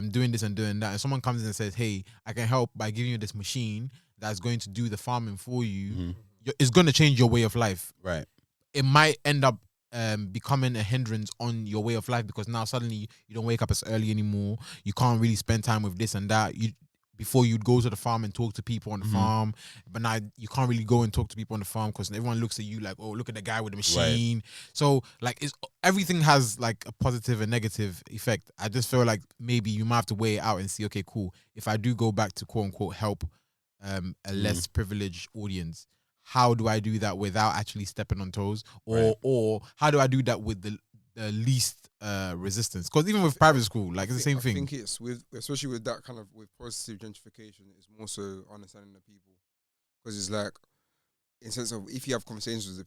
doing this and doing that, and someone comes in and says, "Hey, I can help by giving you this machine that's going to do the farming for you," it's going to change your way of life. Right. It might end up becoming a hindrance on your way of life because now suddenly you don't wake up as early anymore. You can't really spend time with this and that. Before you'd go to the farm and talk to people on the farm, but now you can't really go and talk to people on the farm because everyone looks at you like, oh, look at the guy with the machine. Right. So like, everything has like a positive and negative effect. I just feel like maybe you might have to weigh it out and see, okay, cool. If I do go back to quote unquote help a less privileged audience, how do I do that without actually stepping on toes? Or how do I do that with the least resistance? Because even with private school, like it's the same thing. I think it's especially with that kind of with positive gentrification, it's more so understanding the people. Because it's like, in sense of if you have conversations with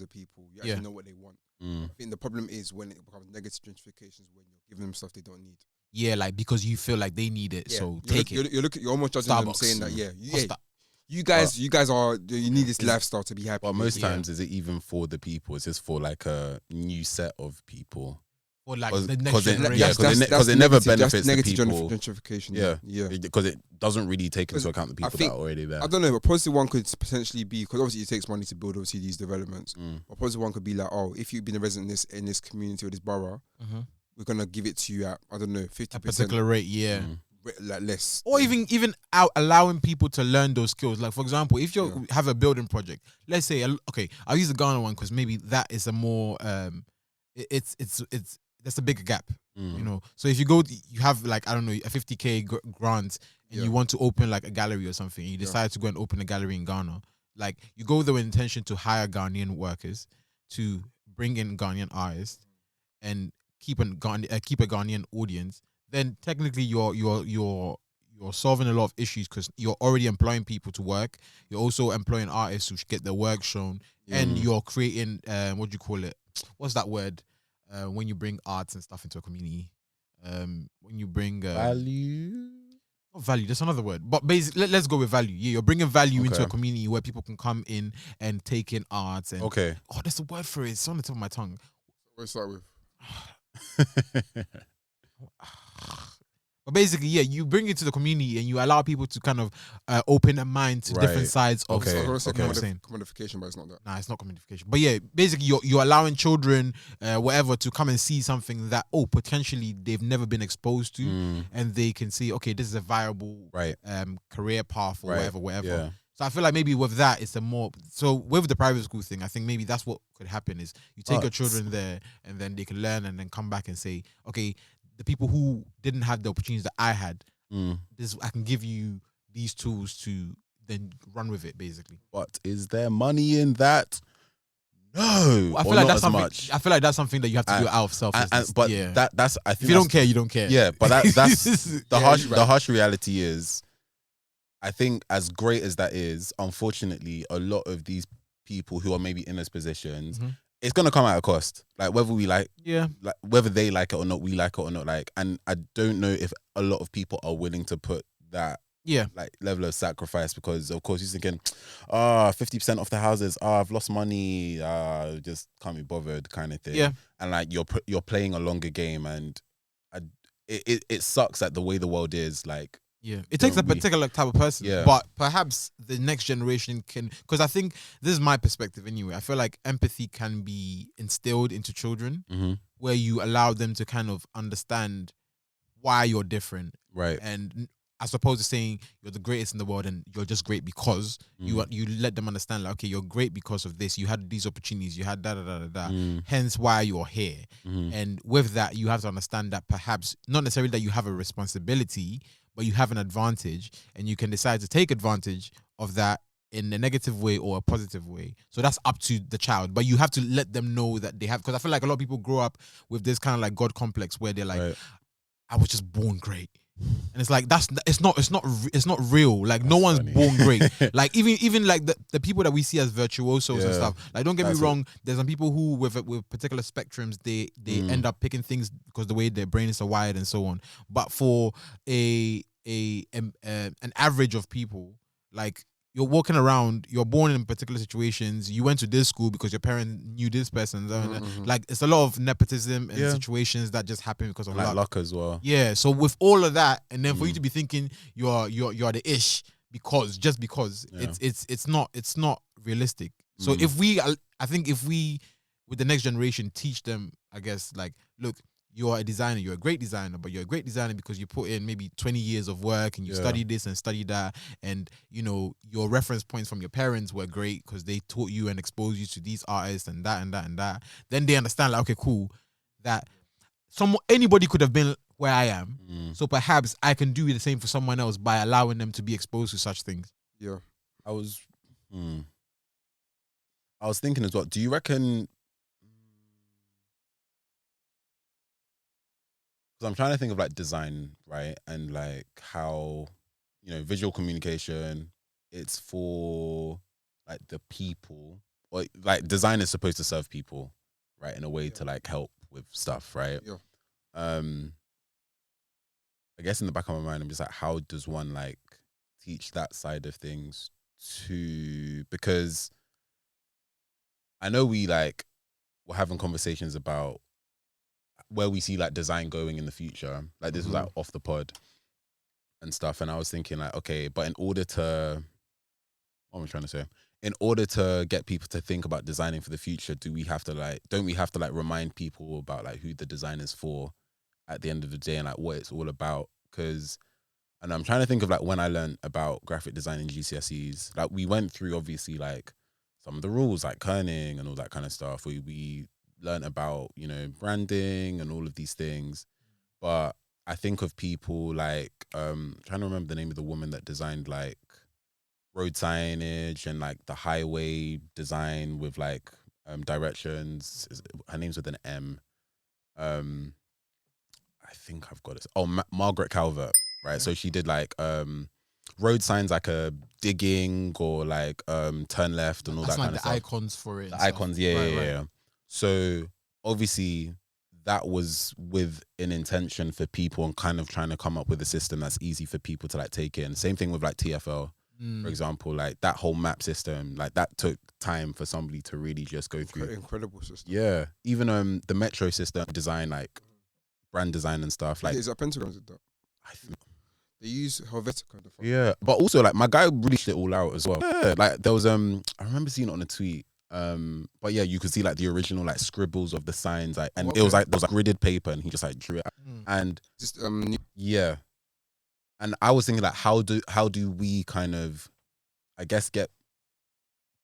the people, you actually know what they want. I think the problem is when it becomes negative gentrifications, when you're giving them stuff they don't need. Yeah, like because you feel like they need it, so take it. You're almost judging them, saying that you guys you need this lifestyle to be happy. But most times, is it even for the people? Is this for like a new set of people? Or like the next generation? Because it never benefits the negative people. Gentrification. Yeah. Because it doesn't really take into account the people that are already there. I don't know, but positive one could potentially be, because obviously it takes money to build obviously these developments. But positive one could be like, oh, if you've been a resident in this community or this borough, we're gonna give it to you at, I don't know, 50%. A particular rate, like less, or even out allowing people to learn those skills. Like for example, if you have a building project, let's say, okay, I'll use the Ghana one because maybe that is a more it's that's a bigger gap, you know. So if you have like, I don't know, a 50K grant and you want to open like a gallery or something, and you decide to go and open a gallery in Ghana, like you go there with intention to hire Ghanaian workers to bring in Ghanaian artists and keep a Ghanaian audience. Then technically you're solving a lot of issues because you're already employing people to work. You're also employing artists who should get their work shown, and you're creating what do you call it? What's that word? When you bring arts and stuff into a community, when you bring value. Not value. There's another word, but basically, let's go with value. Yeah, you're bringing value into a community where people can come in and take in arts. And there's a word for it. It's on the tip of my tongue. What does it start with? But basically, you bring it to the community and you allow people to kind of open their mind to different sides of commodification, but it's not that. Nah, it's not commodification. But yeah, basically you're allowing children, whatever, to come and see something that potentially they've never been exposed to, and they can see, okay, this is a viable career path or whatever. Yeah. So I feel like maybe with that, it's so with the private school thing, I think maybe that's what could happen is you take your children there and then they can learn and then come back and say, okay, the people who didn't have the opportunities that I had, I can give you these tools to then run with it, basically. But is there money in that? No, I feel like that's something. Much. I feel like that's something that you have to do out of self. But that's I think if you don't care, you don't care. Yeah, but that's the harsh reality is, I think as great as that is, unfortunately, a lot of these people who are maybe in those positions. It's gonna come at a cost, like whether we whether they like it or not, we like it or not. Like, and I don't know if a lot of people are willing to put that like level of sacrifice, because of course you're thinking, 50% off the houses, I've lost money, just can't be bothered, kind of thing. Yeah, and like you're playing a longer game, and it sucks that the way the world is, like. Yeah, it takes a particular type of person, but perhaps the next generation can, because I think this is my perspective anyway. I feel like empathy can be instilled into children, where you allow them to kind of understand why you're different, right? And as opposed to saying you're the greatest in the world and you're just great because you let them understand, like, okay, you're great because of this. You had these opportunities. You had hence why you're here. And with that, you have to understand that perhaps not necessarily that you have a responsibility, but you have an advantage, and you can decide to take advantage of that in a negative way or a positive way. So that's up to the child, but you have to let them know that they have, because I feel like a lot of people grow up with this kind of like God complex where they're like, I was just born great. And it's like it's not real. Like no one's funny. born great. Like even like the people that we see as virtuosos and Yeah. stuff. Like don't get me That's wrong. There's some people who with particular spectrums they end up picking things because the way their brain is wired and so on. But for an average of people, like you're walking around, you're born in particular situations. You went to this school because your parent knew this person. Like it's a lot of nepotism and situations that just happen because of Like luck. luck as well. Yeah, so with all of that, and then for you to be thinking you're the ish because it's not realistic. So I think if we with the next generation teach them, I guess like look, you're a designer, you're a great designer, but you're a great designer because you put in maybe 20 years of work and you studied this and studied that, and you know your reference points from your parents were great because they taught you and exposed you to these artists and that and that and that. Then they understand like okay, cool, that anybody could have been where I am. So perhaps I can do the same for someone else by allowing them to be exposed to such things. Yeah. I was thinking as well. Do you reckon? Because I'm trying to think of like design, right, and like how visual communication. It's for like the people, or like design is supposed to serve people, right, in a way to like help with stuff, right? Yeah. I guess in the back of my mind, I'm just like, how does one like teach that side of things because I know we're having conversations about where we see like design going in the future. Like this was like off the pod and stuff. And I was thinking like, okay, but in order to, what am I trying to say? In order to get people to think about designing for the future, don't we have to remind people about like who the design is for at the end of the day and like what it's all about? And I'm trying to think of like when I learned about graphic design in GCSEs, like we went through obviously like some of the rules like kerning and all that kind of stuff. We learned about, branding and all of these things. But I think of people like, trying to remember the name of the woman that designed like road signage and like the highway design with like directions. Her name's with an M. I think I've got it. Oh, Margaret Calvert, right? Yeah. So she did like road signs like a digging or like turn left and all that kind of stuff. Icons for it. The icons, yeah. So obviously that was with an intention for people and kind of trying to come up with a system that's easy for people to like take in. Same thing with like TFL, for example, like that whole map system, like that took time for somebody to really just go through. Incredible system. Yeah. Even the metro system design, like brand design and stuff. Like, is that Pentagon did that? I think they use Helvetica. Yeah, but also like my guy really shit it all out as well. Yeah, like there was I remember seeing it on a tweet. But yeah, you could see like the original like scribbles of the signs, like, and it was like there was like gridded paper, and he just like drew it. And just yeah, and I was thinking like how do we kind of, I guess, get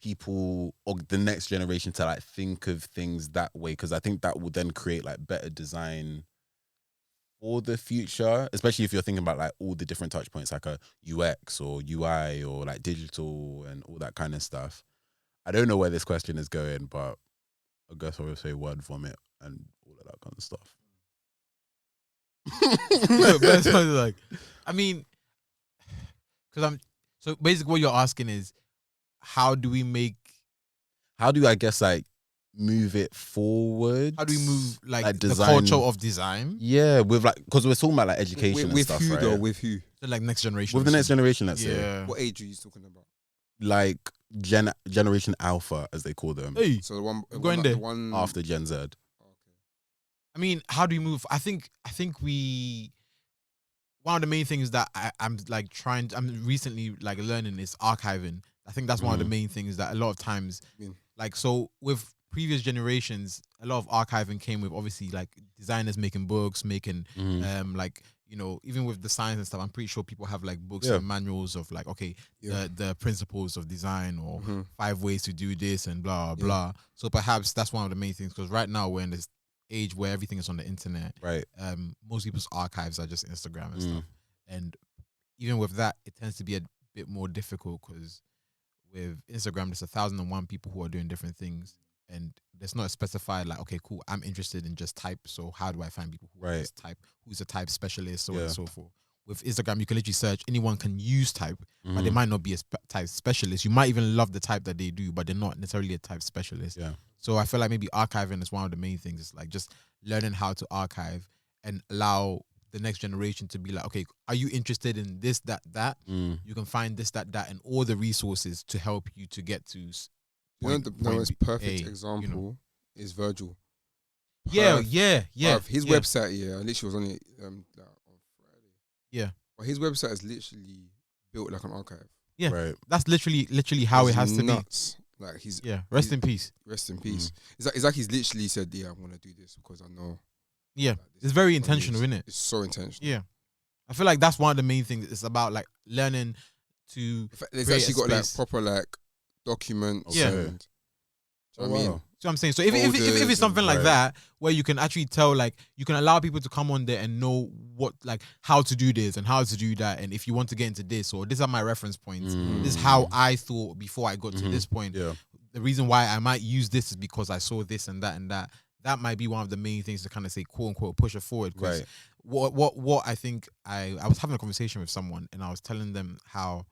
people or the next generation to like think of things that way, because I think that will then create like better design for the future, especially if you're thinking about like all the different touch points, like a UX or UI or like digital and all that kind of stuff. I don't know where this question is going, but I guess I would say word vomit and all of that kind of stuff. Like, I mean, because so basically what you're asking is how do I guess like move it forward? How do we move like the design, culture of design? Yeah, with like, because we're talking about like education and stuff, who, right? though, with who? So like next generation. With the next generation, let's say. What age are you talking about? Like Generation Alpha, as they call them. Hey, so the one going there, the one after Gen Z. Okay. I mean, how do we move? I think one of the main things that I'm recently like learning is archiving. I think that's one of the main things that a lot of times, like, so with previous generations, a lot of archiving came with obviously like designers making books, making like, even with the science and stuff, I'm pretty sure people have like books and manuals of like, okay, the principles of design or 5 ways to do this and blah, blah. So perhaps that's one of the main things, because right now we're in this age where everything is on the internet. Right. Most people's archives are just Instagram and stuff. And even with that, it tends to be a bit more difficult because with Instagram, there's 1,001 people who are doing different things. And there's not specified like, okay, cool, I'm interested in just type. So how do I find people who just type, who's a type specialist, so on and so forth. with Instagram, you can literally search, anyone can use type, but they Mhm. might not be a type specialist. You might even love the type that they do, but they're not necessarily a type specialist. Yeah. So I feel like maybe archiving is one of the main things. It's like just learning how to archive and allow the next generation to be like, okay, are you interested in this, that, that? Mm. You can find this, that, that, and all the resources to help you to get to The most perfect A, example is Virgil. Yeah, Perf- yeah, yeah. His yeah. website, I literally was on it on Friday. Yeah. But his website is literally built like an archive. Yeah. Right. That's literally how it has to be. Nuts. Like he's Rest in peace. rest in peace. It's like he's literally said, "Yeah, I'm gonna do this because I know." Yeah, like, this it's very is what it intentional, is. isn't it? It's so intentional. Yeah, I feel like that's one of the main things. It's about like learning to. In fact, there's create actually a got like space. proper like documents. Yeah. And, do you know what I mean? So I'm saying, so if Folders it's something and- like right. that, where you can actually tell, like, you can allow people to come on there and know what, like, how to do this and how to do that, and if you want to get into this, or these are my reference points. This is how I thought before I got to this point. Yeah. The reason why I might use this is because I saw this and that and that. That might be one of the main things to kind of say, quote unquote, push it forward. Because Right. what I think I was having a conversation with someone and I was telling them how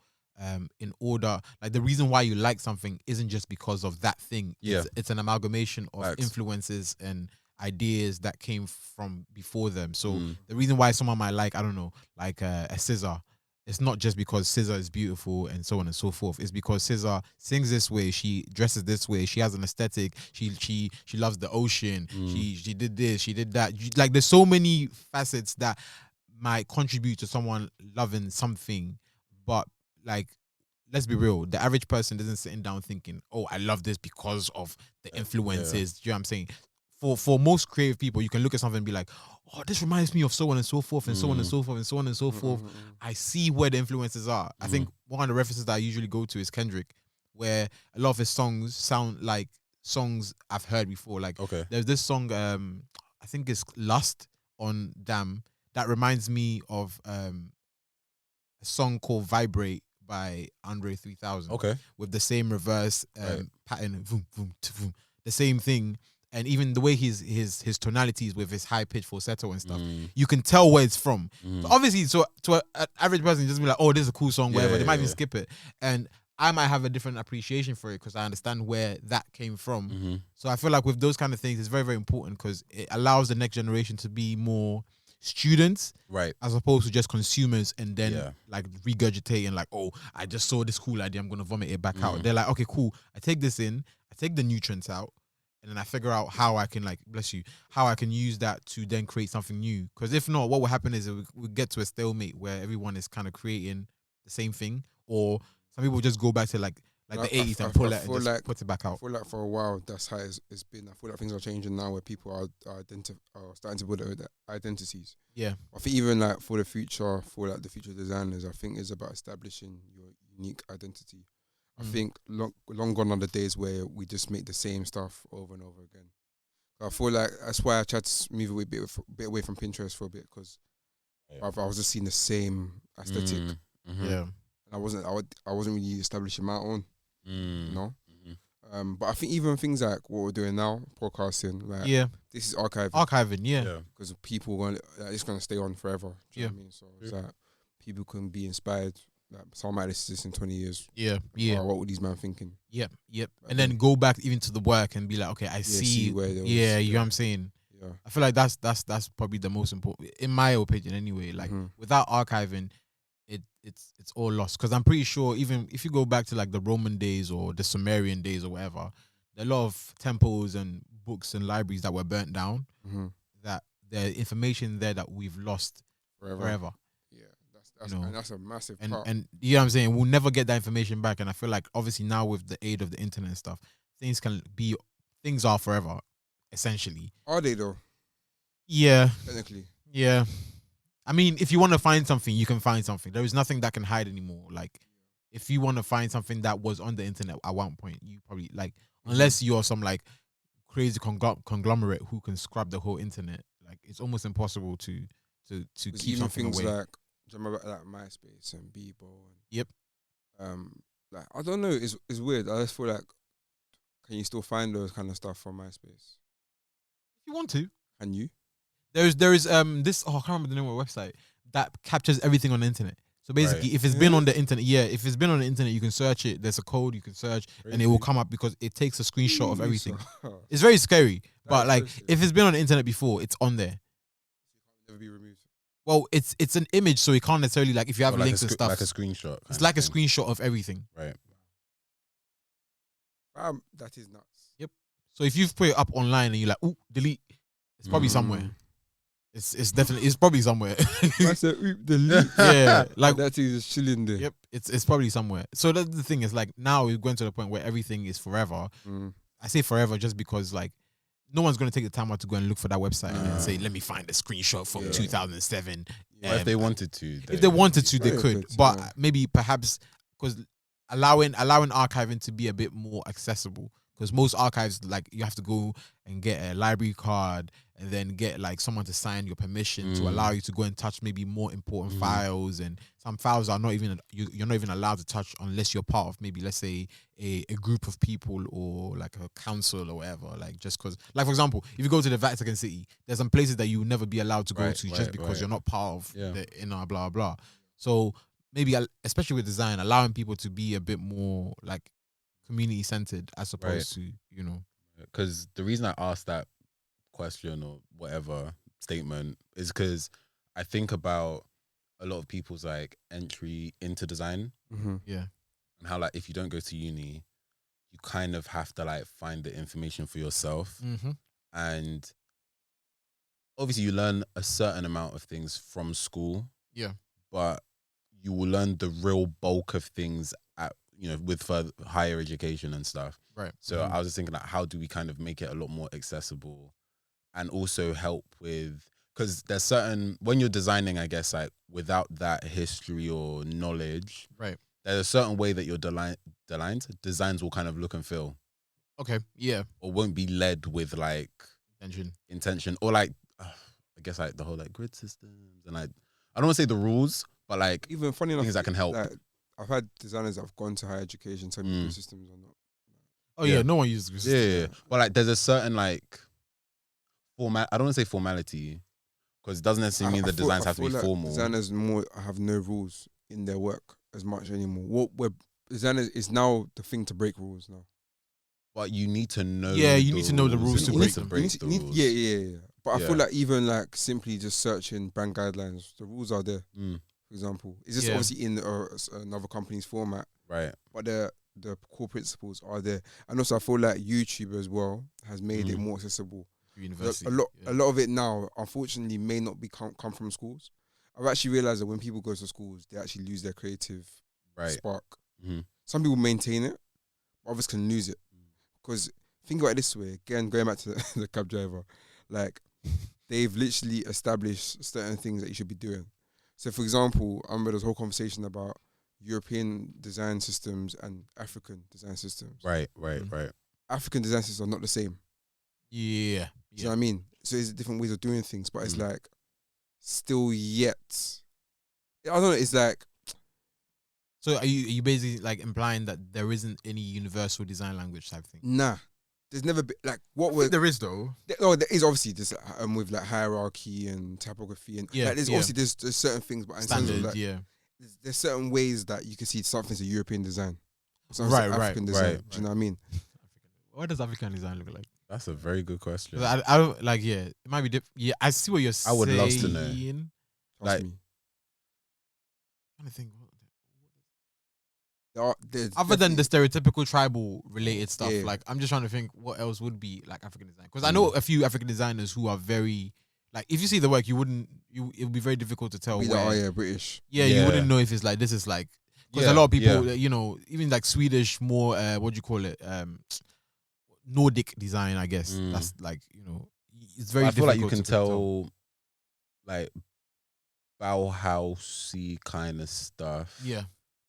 in order, like, the reason why you like something isn't just because of that thing. Yeah. It's an amalgamation of Facts. influences and ideas that came from before them. So Mm. the reason why someone might like, I don't know, like a scissor, it's not just because Scissor is beautiful and so on and so forth. It's because Scissor sings this way, she dresses this way, she has an aesthetic, she loves the ocean, she did this, she did that. Like, there's so many facets that might contribute to someone loving something, but, like, let's be real, the average person isn't sitting down thinking, oh, I love this because of the influences. Do you know what I'm saying? For most creative people, you can look at something and be like, oh, this reminds me of so on and so forth and so on and so forth and so on and so forth. I see where the influences are. I think one of the references that I usually go to is Kendrick, where a lot of his songs sound like songs I've heard before. Like, Okay. there's this song, I think it's Lust on Damn, that reminds me of a song called Vibrate by Andre 3000. Okay. With the same reverse Right. pattern, vroom, vroom, vroom, the same thing. And even the way his tonalities with his high pitch falsetto and stuff, you can tell where it's from. So obviously, so to an average person, just be like, oh, this is a cool song, whatever. They might even skip it. And I might have a different appreciation for it because I understand where that came from. So I feel like with those kind of things, it's very, very important because it allows the next generation to be more students, Right. as opposed to just consumers and then Yeah. like regurgitate and like, oh, I just saw this cool idea, I'm gonna vomit it back out. They're like, okay, cool. I take this in, I take the nutrients out, and then I figure out how I can, like, bless you, how I can use that to then create something new. Because if not, what will happen is we get to a stalemate where everyone is kind of creating the same thing, or some people just go back to like the 80s and pull it and just put it back I out. feel like for a while that's how it's been. I feel like things are changing now where people are starting to build their identities. Yeah. I think even like for the future, for like the future designers, I think it's about establishing your unique identity. I think long gone are the days where we just make the same stuff over and over again. I feel like that's why I tried to move away a bit away from Pinterest for a bit because I was just seeing the same aesthetic. Yeah. I wasn't really establishing my own, you know. But I think even things like what we're doing now, podcasting, like this is Archiving, yeah. because people going it's gonna stay on forever. Do you know what I mean? So it's like people can be inspired. Like someone might listen to this in 20 years. Yeah. Wow, what were these men thinking? Yep. And then go back even to the work and be like, okay, I see where there was, you know what I'm saying? Yeah. I feel like that's probably the most important, in my opinion anyway. Like, without archiving, it's all lost. Because I'm pretty sure even if you go back to like the Roman days or the Sumerian days or whatever, there are a lot of temples and books and libraries that were burnt down, that there's information there that we've lost forever. Yeah, that's a massive part. And you know what I'm saying? We'll never get that information back. And I feel like obviously now with the aid of the internet and stuff, things are forever, essentially. Are they though? Yeah. Technically. Yeah. I mean, if you want to find something, you can find something. There is nothing that can hide anymore. Like, if you want to find something that was on the internet at one point, you probably, like, unless you're some like crazy conglomerate who can scrub the whole internet, like, it's almost impossible to keep even something things away. like, do you remember like MySpace and Bebo? And, Yep. Like I don't know, it's weird. I just feel like, can you still find those kind of stuff on MySpace? If you want to. Can you? There is this, I can't remember the name of the website, that captures everything on the internet. So basically, if it's been on the internet, if it's been on the internet, you can search it. There's a code you can search, and it will come up because it takes a screenshot of everything. It's very scary, but like if it's been on the internet before, it's on there. Never be removed. Well, it's an image, so it can't necessarily like if you have links and stuff. Like a screenshot. It's like a screenshot of everything. Right. That is nuts. Yep. So if you've put it up online and you're like, ooh, delete, it's probably somewhere. It's definitely probably somewhere. I said, oop, delete. Yeah, like that is just chilling there. Yep, it's probably somewhere. So that's the thing is like now we're going to the point where everything is forever. I say forever just because like no one's going to take the time out to go and look for that website and say, let me find a screenshot from 2007. If they wanted to, if they wanted to, they could. But maybe perhaps because allowing archiving to be a bit more accessible. Because most archives, like you have to go and get a library card and then get like someone to sign your permission to allow you to go and touch maybe more important files. And some files are not even you're not even allowed to touch unless you're part of maybe, let's say, a group of people or like a council or whatever. Like just because, like for example, if you go to the Vatican City, there's some places that you will never be allowed to go to just because you're not part of the inner blah blah. So maybe especially with design, allowing people to be a bit more like community centered as opposed to, you know, because the reason I asked that question or whatever statement is because I think about a lot of people's like entry into design, and how like if you don't go to uni, you kind of have to like find the information for yourself, and obviously you learn a certain amount of things from school, but you will learn the real bulk of things at, you know, with further higher education and stuff. Right. So I was just thinking like, how do we kind of make it a lot more accessible and also help with, because there's certain, when you're designing, I guess, like without that history or knowledge, right, there's a certain way that your designs will kind of look and feel. Okay. Yeah. Or won't be led with like intention or like, I guess like the whole like grid systems and like, I don't want to say the rules, but like even funny enough, things that can help. Like, I've had designers that have gone to higher education tell me grid systems or not. Oh yeah, no one uses grid systems. Yeah. But like there's a certain like format. I don't want to say formality because it doesn't necessarily mean the designs have to be like formal. Designers more have no rules in their work as much anymore. What we're designers is now the thing to break rules now. But you need to know. Yeah, you need to know the rules to break them. Yeah. But I feel like even like simply just searching brand guidelines, the rules are there. For example, it's just obviously in another company's format, right? But the core principles are there, and also I feel like YouTube as well has made it more accessible. University, a lot of it now, unfortunately, may not be come from schools. I've actually realized that when people go to schools, they actually lose their creative spark. Some people maintain it, but others can lose it. Because think about it this way, again, going back to the cab driver, like they've literally established certain things that you should be doing. So, for example, I remember this whole conversation about European design systems and African design systems. Right. African design systems are not the same. Yeah. Do you know what I mean? So it's different ways of doing things, but it's like still yet. I don't know. It's like. So are you basically like implying that there isn't any universal design language type thing? Nah. There's never been like there is though. There is obviously this with like hierarchy and typography and like there's obviously there's certain things, but in terms of like, there's certain ways that you can see something's a European design, something's African design. Right. Do you know what I mean? What does African design look like? That's a very good question. I don't like. Yeah, it might be different. Yeah, I see what you're saying. I would love to know. Like, I'm trying to think. Other than the stereotypical tribal related stuff, like I'm just trying to think what else would be like African design, because I know a few African designers who are very like, if you see the work, it would be very difficult to tell where. British. You wouldn't know if it's like, this is like, because a lot of people, you know, even like Swedish, more what do you call it, Nordic design, I guess. That's like, you know, it's very difficult. I feel like you can tell like Bauhausy kind of stuff. Yeah.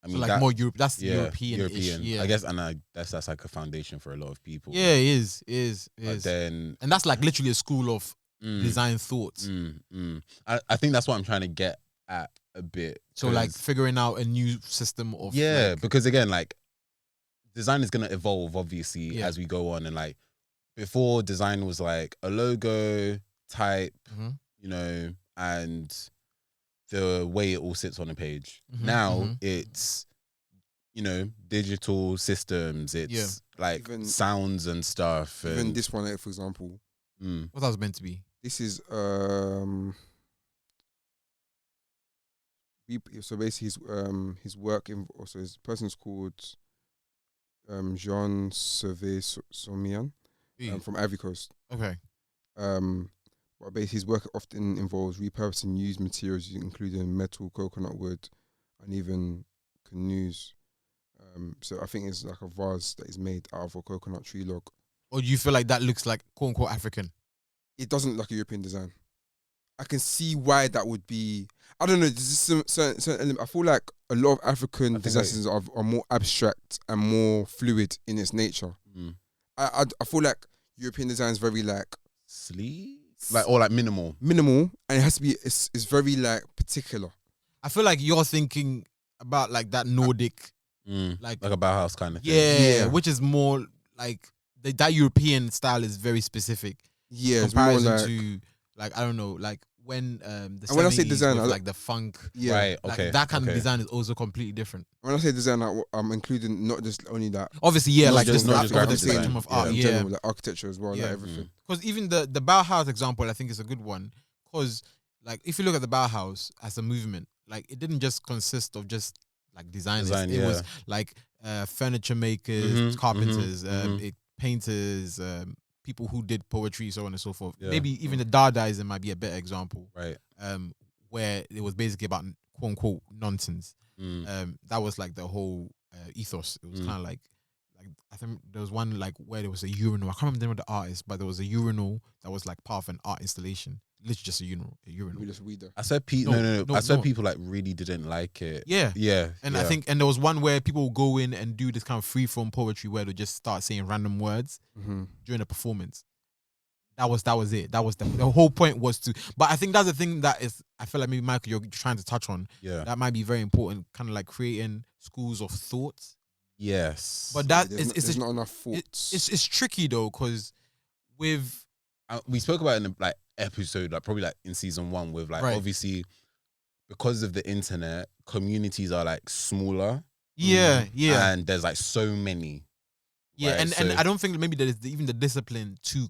I mean, so like more Europe. That's European. Yeah. I guess, and that's like a foundation for a lot of people. Yeah, it is. But then, and that's like literally a school of design thoughts. I think that's what I'm trying to get at a bit. So like figuring out a new system of because again, like design is gonna evolve obviously as we go on, and like before, design was like a logo type, you know, and the way it all sits on a page. Now it's, digital systems. It's like Even sounds and stuff. Even and, this one, like, for example, What that was meant to be. this is so basically his work also his person's called Jean Somian from Ivory Coast. Okay. But basically his work often involves repurposing used materials, including metal, coconut wood, and even canoes. So I think it's like a vase that is made out of a coconut tree log. Or do you feel like that looks like quote unquote African? It doesn't look like a European design. I can see why that would be. I don't know. There's just some certain element. I feel like a lot of African designs are more abstract and more fluid in its nature. I feel like European design is very like sleek, like minimal, and it has to be. It's very like particular. I feel like you're thinking about like that Nordic, like a Bauhaus kind of thing. Yeah, which is more like that European style is very specific. Yeah, comparison it's more like, to like I don't know, like when the when I say design, with, like the funk, right? like, okay, that kind of design is also completely different. When I say design, I'm including not just only that. Obviously, yeah, not like just over the graphic spectrum design. of art, in general, like architecture as well, like everything. Because even the Bauhaus example, I think is a good one. Because like if you look at the Bauhaus as a movement, like it didn't just consist of just like designers. It was like furniture makers, carpenters, painters, people who did poetry, so on and so forth. Maybe even the Dadaism might be a better example, right? Where it was basically about quote unquote nonsense. That was like the whole ethos. It was kind of like I think there was one like where there was a urinal. I can't remember the name of the artist, but there was a urinal that was like part of an art installation. Literally just a urinal. We just weed there. I said no. I said people like really didn't like it. Yeah. And I think there was one where people would go in and do this kind of free form poetry where they just start saying random words during a performance. That was it. That was the whole point was to. But I think that's the thing that is. I feel like maybe Michael, you're trying to touch on. Yeah. That might be very important. Kind of like creating schools of thought. Yes. But that there's not enough thoughts. It's tricky though, because with we spoke about it in the episode, like probably like in season 1, with like obviously because of the internet, communities are like smaller. Yeah. And there's like so many. Yeah, right? and I don't think maybe there's even the discipline to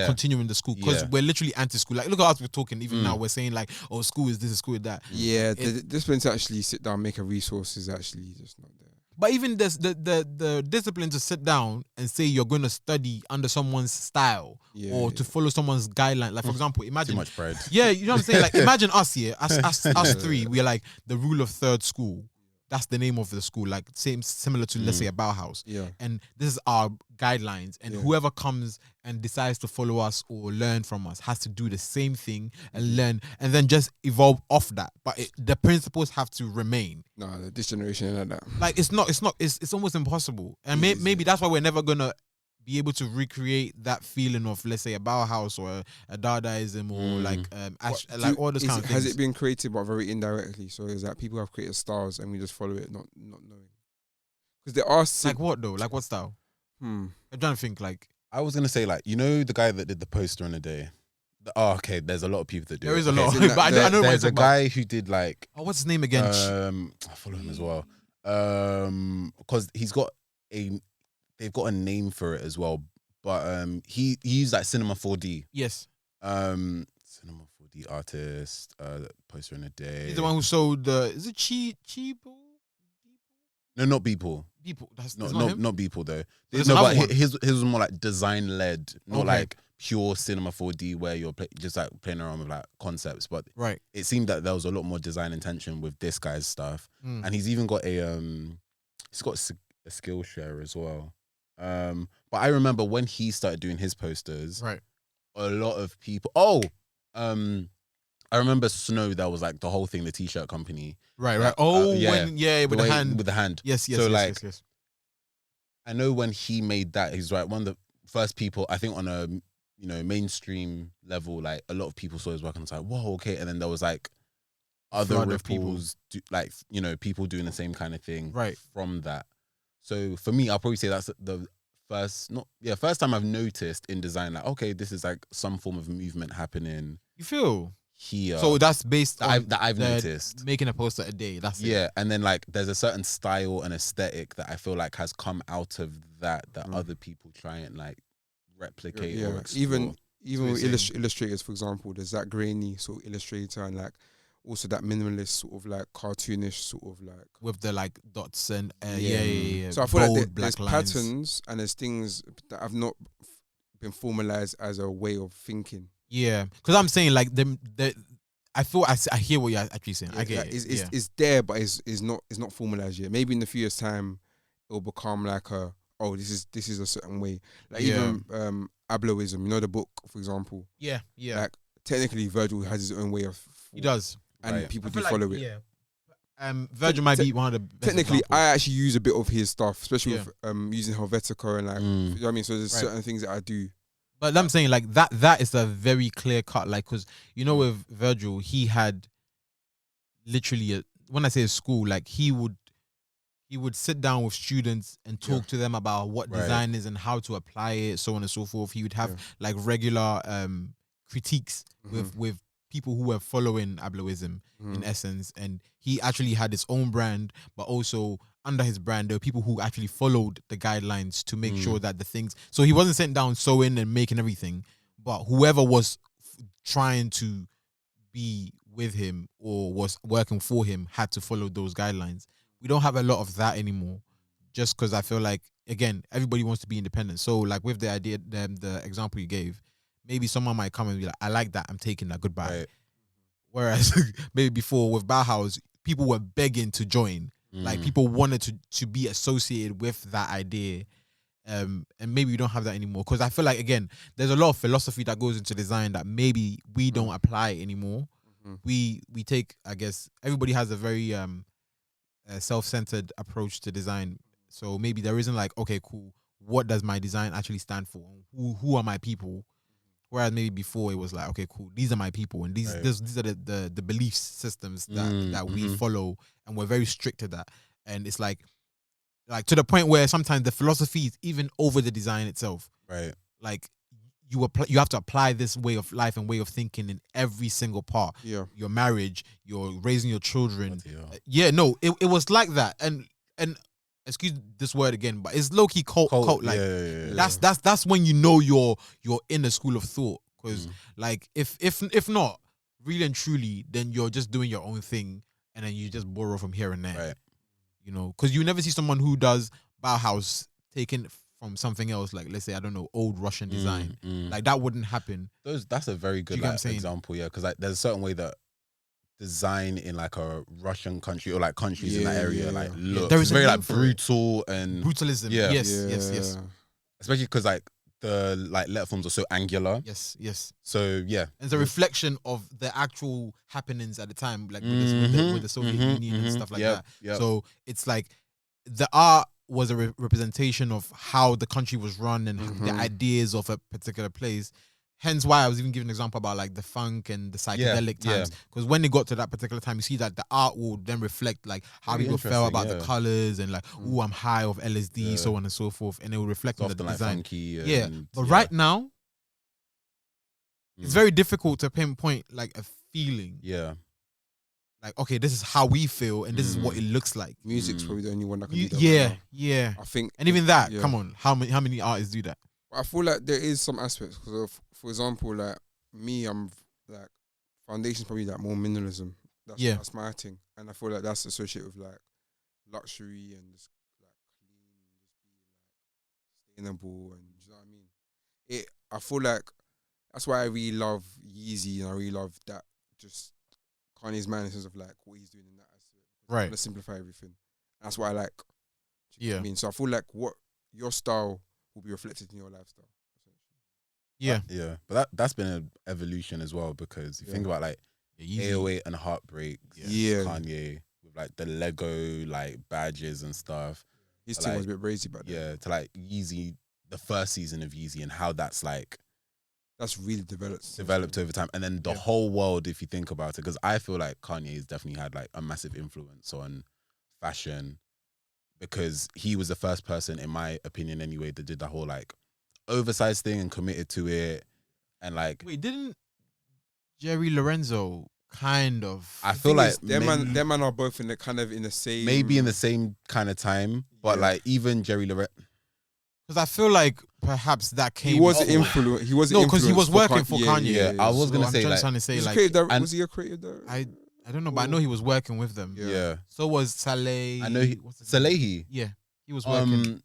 continue in the school, because we're literally anti-school. Like, look at us, we're talking even now. We're saying like, oh, school is this, school is that. Yeah, the discipline to actually sit down, make a resource is actually just not there. But even this, the discipline to sit down and say you're going to study under someone's style or to follow someone's guideline. Like, for example, imagine too much pride. Yeah, you know what I'm saying. Like, imagine us here, us three. We're like the rule of third school. That's the name of the school, like similar to let's say a Bauhaus. Yeah. And this is our guidelines, and whoever comes and decides to follow us or learn from us has to do the same thing and learn, and then just evolve off that. But the principles have to remain. No, this generation ain't like that. Like it's almost impossible, and maybe that's why we're never gonna be able to recreate that feeling of, let's say, a Bauhaus or a Dadaism or like all those kind of things. Has it been created but very indirectly? So is that people have created styles and we just follow it, not knowing? Because there are like what though? Like what style? I'm trying to think. Like I was gonna say, like, you know, the guy that did the poster on a day. Okay, there's a lot of people that do. There it. is a lot, but I know there's a guy who did like. Oh, what's his name again? I follow him as well. Because he's got they've got a name for it as well, but he used like Cinema 4D. Yes. Cinema 4D artist, poster in a day. He's the one who sold is it Chibo? No, not Beeple. That's not him? not Beeple though. There's No, but another one. his was more like design led, not Okay. like pure Cinema 4D where you're just like playing around with like concepts. But Right. it seemed that there was a lot more design intention with this guy's stuff, and he's even got a Skillshare as well. But I remember when he started doing his posters, Right. a lot of people. I remember Snow. That was like the whole thing. The t-shirt company. Right. Like, Oh, with with the hand. With the hand. Yes. So like, yes. I know when he made that, he's like one of the first people. I think on a mainstream level, like a lot of people saw his work and was like, whoa, okay. And then there was like other Flood of people. ripples, people doing the same kind of thing, Right. from that. So for me, I'll probably say that's the first time I've noticed in design, like, okay, this is like some form of movement happening. You feel? here. So that's based on that I've noticed. Making a poster a day. That's it. Yeah, and then like there's a certain style and aesthetic that I feel like has come out of that other people try and like replicate or explore. Even with illustrators, for example, there's that grainy sort of illustrator and like also that minimalist sort of like cartoonish sort of like with the like dots and So I feel like there's lines. patterns and there's things that have not been formalized as a way of thinking. Yeah, because I'm saying like I feel I hear what you're actually saying. I get it. It's there, but it's not formalized yet. Maybe in a few years' time, it'll become like this is a certain way. Like even Abloism, you know the book, for example. Yeah. Like technically, Virgil has his own way of. He does, and people do follow it. Yeah. Virgil might be one of the best technically. examples. I actually use a bit of his stuff, especially with using Helvetica and like you know what I mean. So there's certain things that I do. But I'm saying like that is a very clear cut, like, because you know with Virgil he had literally when I say a school, like he would sit down with students and talk to them about what design is and how to apply it, so on and so forth. He would have like regular critiques with people who were following Abloism in essence, and he actually had his own brand, but also under his brand there were people who actually followed the guidelines to make sure that the things, so he wasn't sitting down sewing and making everything, but whoever was trying to be with him or was working for him had to follow those guidelines. We don't have a lot of that anymore, just because I feel like, again, everybody wants to be independent. So like with the idea, the example you gave, maybe someone might come and be like, I like that, I'm taking that, goodbye. Right. Whereas maybe before with Bauhaus, people were begging to join. Like people wanted to be associated with that idea. And maybe we don't have that anymore. Because I feel like, again, there's a lot of philosophy that goes into design that maybe we don't apply anymore. We take, I guess, everybody has a very self-centered approach to design. So maybe there isn't like, okay, cool, what does my design actually stand for? Who are my people? Whereas maybe before it was like, okay, cool, these are my people, and these are the belief systems that we follow, and we're very strict to that. And it's like to the point where sometimes the philosophy is even over the design itself. Right. Like you have to apply this way of life and way of thinking in every single part. Yeah. Your marriage, you're raising your children. It was like that. And excuse this word again, but it's low key cult. Like that's when you know you're in a school of thought. Because like if not, really and truly, then you're just doing your own thing, and then you just borrow from here and there. Right. You know, because you never see someone who does Bauhaus taken from something else, like let's say, I don't know, old Russian design. Like that wouldn't happen. That's a very good example, because like there's a certain way that design in like a Russian country or like countries in that area like look. There is very like brutal and brutalism. Yes. Especially because like the like letter forms are so angular. Yes. So yeah, and it's a reflection of the actual happenings at the time, like with the Soviet Union and stuff like that. So it's like the art was a representation of how the country was run and the ideas of a particular place. Hence why I was even giving an example about like the funk and the psychedelic times. Because when it got to that particular time, you see that the art will then reflect like how people felt about the colors and like, ooh, I'm high of LSD, so on and so forth. And it will reflect on the design. But right now, it's very difficult to pinpoint like a feeling. Yeah. Like, okay, this is how we feel and this is what it looks like. Music's probably the only one that can do that. Yeah. I think, and even that, come on, how many artists do that? I feel like there is some aspects, because for example, like me, I'm like foundation's probably like more minimalism. That's my thing, and I feel like that's associated with like luxury and just like clean, just be like sustainable, and you know what I mean. I feel like that's why I really love Yeezy, and I really love that just Kanye's man in terms of like what he's doing in that aspect. Right. To simplify everything. That's what I like. You know what I mean, so I feel like what your style will be reflected in your lifestyle. But that's been an evolution as well, because you think about like 808 and Heartbreak, Kanye with like the Lego like badges and stuff. His team was a bit crazy back then. Yeah, to like Yeezy, the first season of Yeezy, and how that's like really developed over time, and then the whole world, if you think about it, because I feel like Kanye has definitely had like a massive influence on fashion, because he was the first person, in my opinion anyway, that did the whole like oversized thing and committed to it. And like, wait, didn't Jerry Lorenzo, kind of. I feel like them man are both in the same. Maybe in the same kind of time, but like even Jerry Lorenzo. Because I feel like perhaps that came. He was influenced. He was because he was working for Kanye. Yeah, I was gonna say like. Trying to say was like. Was he a creative director? I don't know, but I know he was working with them. Yeah. So was Saleh. I know Salehi. Yeah, he was working.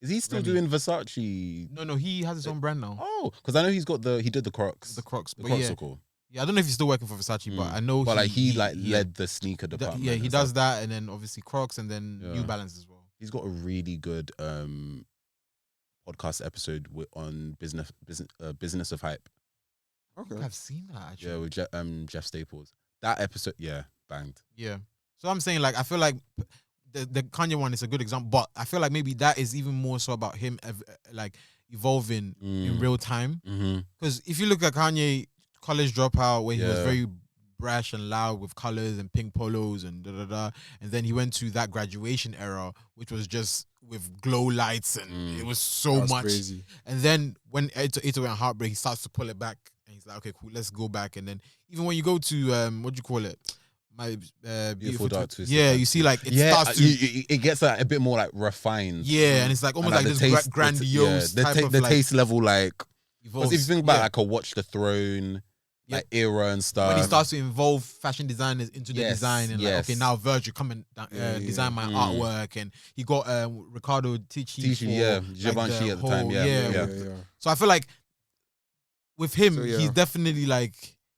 Is he still doing Versace? No, he has his own brand now. Oh, because I know he did the Crocs. The Crocs, The Crocs are cool. Yeah, I don't know if he's still working for Versace, but I know. But he led the sneaker department. Yeah, he does that, and then obviously Crocs, and then New Balance as well. He's got a really good podcast episode on business of hype. Okay, I've seen that actually. Yeah, with Jeff Staples. That episode, banged. Yeah. So I'm saying like I feel like the Kanye one is a good example, but I feel like maybe that is even more so about him like evolving in real time. Because if you look at Kanye College Dropout, where he was very brash and loud with colors and pink polos and and then he went to that graduation era, which was just with glow lights and it was so much. Crazy. And then when it's went Heartbreak, he starts to pull it back and he's like, okay, cool, let's go back. And then even when you go to what do you call it? My beautiful dark twist. Yeah, you see, like it starts to it gets like a bit more like refined. Yeah, and it's like almost like this taste, grandiose the type of the like, taste level like. Because if you think about yeah. like a Watch the Throne, like era and stuff. When he starts to involve fashion designers into the design and like, okay, now Virgil come and design my artwork, and he got Ricardo Ticci for Givenchy at the time. Yeah. So I feel like with him, he's definitely like.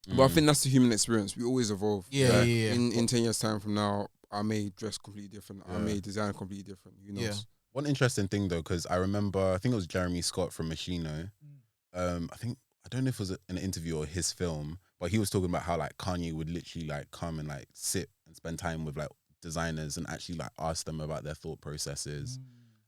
But I think that's the human experience. We always evolve. Yeah. In 10 years' time from now, I may dress completely different. I may design completely different. You know. Yeah. One interesting thing though, because I remember, I think it was Jeremy Scott from Machino. I don't know if it was an interview or his film, but he was talking about how like Kanye would literally like come and like sit and spend time with like designers and actually like ask them about their thought processes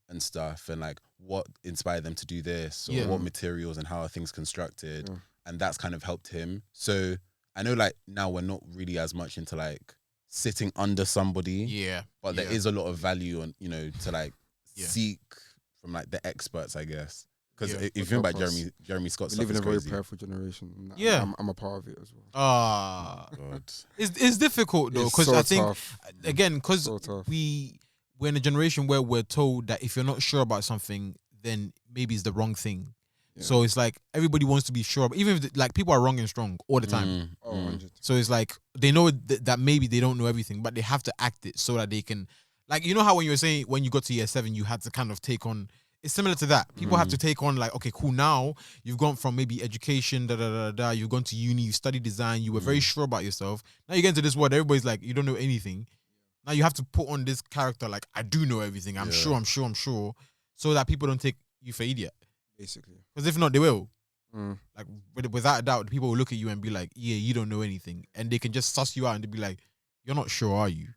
and stuff, and like what inspired them to do this, or what materials and how are things constructed. And that's kind of helped him. So I know like now we're not really as much into like sitting under somebody. Yeah. But there is a lot of value on, you know, to like seek from like the experts, I guess. Because if you think about Jeremy Scott, we live in a very powerful generation. Yeah. I'm a part of it as well. God. It's difficult though, because so I think tough. Again, because So we're in a generation where we're told that if you're not sure about something, then maybe it's the wrong thing. Yeah. So it's like everybody wants to be sure, but even if like people are wrong and strong all the time. So it's like they know that maybe they don't know everything, but they have to act it so that they can, like, you know how when you were saying when you got to year 7 you had to kind of take on. It's similar to that. People have to take on like, okay, cool. Now you've gone from maybe education, you've gone to uni, you studied design, you were very sure about yourself. Now you get into this world, everybody's like, you don't know anything. Now you have to put on this character like, I do know everything. I'm sure, so that people don't take you for idiot. Basically. Because if not, they will. Like without a doubt, people will look at you and be like, yeah, you don't know anything. And they can just suss you out and they'll be like, you're not sure, are you?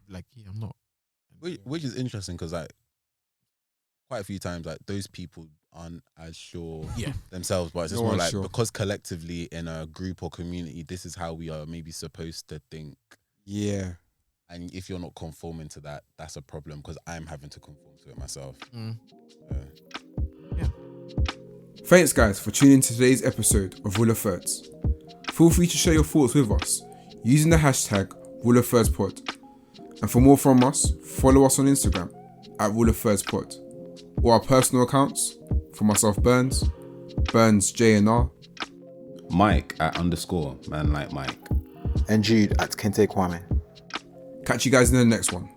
Like, yeah, I'm not. Which is interesting because like quite a few times like those people aren't as sure themselves, but it's just more like because collectively in a group or community, this is how we are maybe supposed to think. Yeah. And if you're not conforming to that, that's a problem because I'm having to conform to it myself. Thanks guys for tuning in to today's episode of Rule of Thirds. Feel free to share your thoughts with us using the hashtag Rule of Thirds Pod. And for more from us, follow us on Instagram at Rule of Thirds Pod, or our personal accounts for myself, Berns JNR, Mike at _ man like Mike, and Jude at Kente Kwame. Catch you guys in the next one.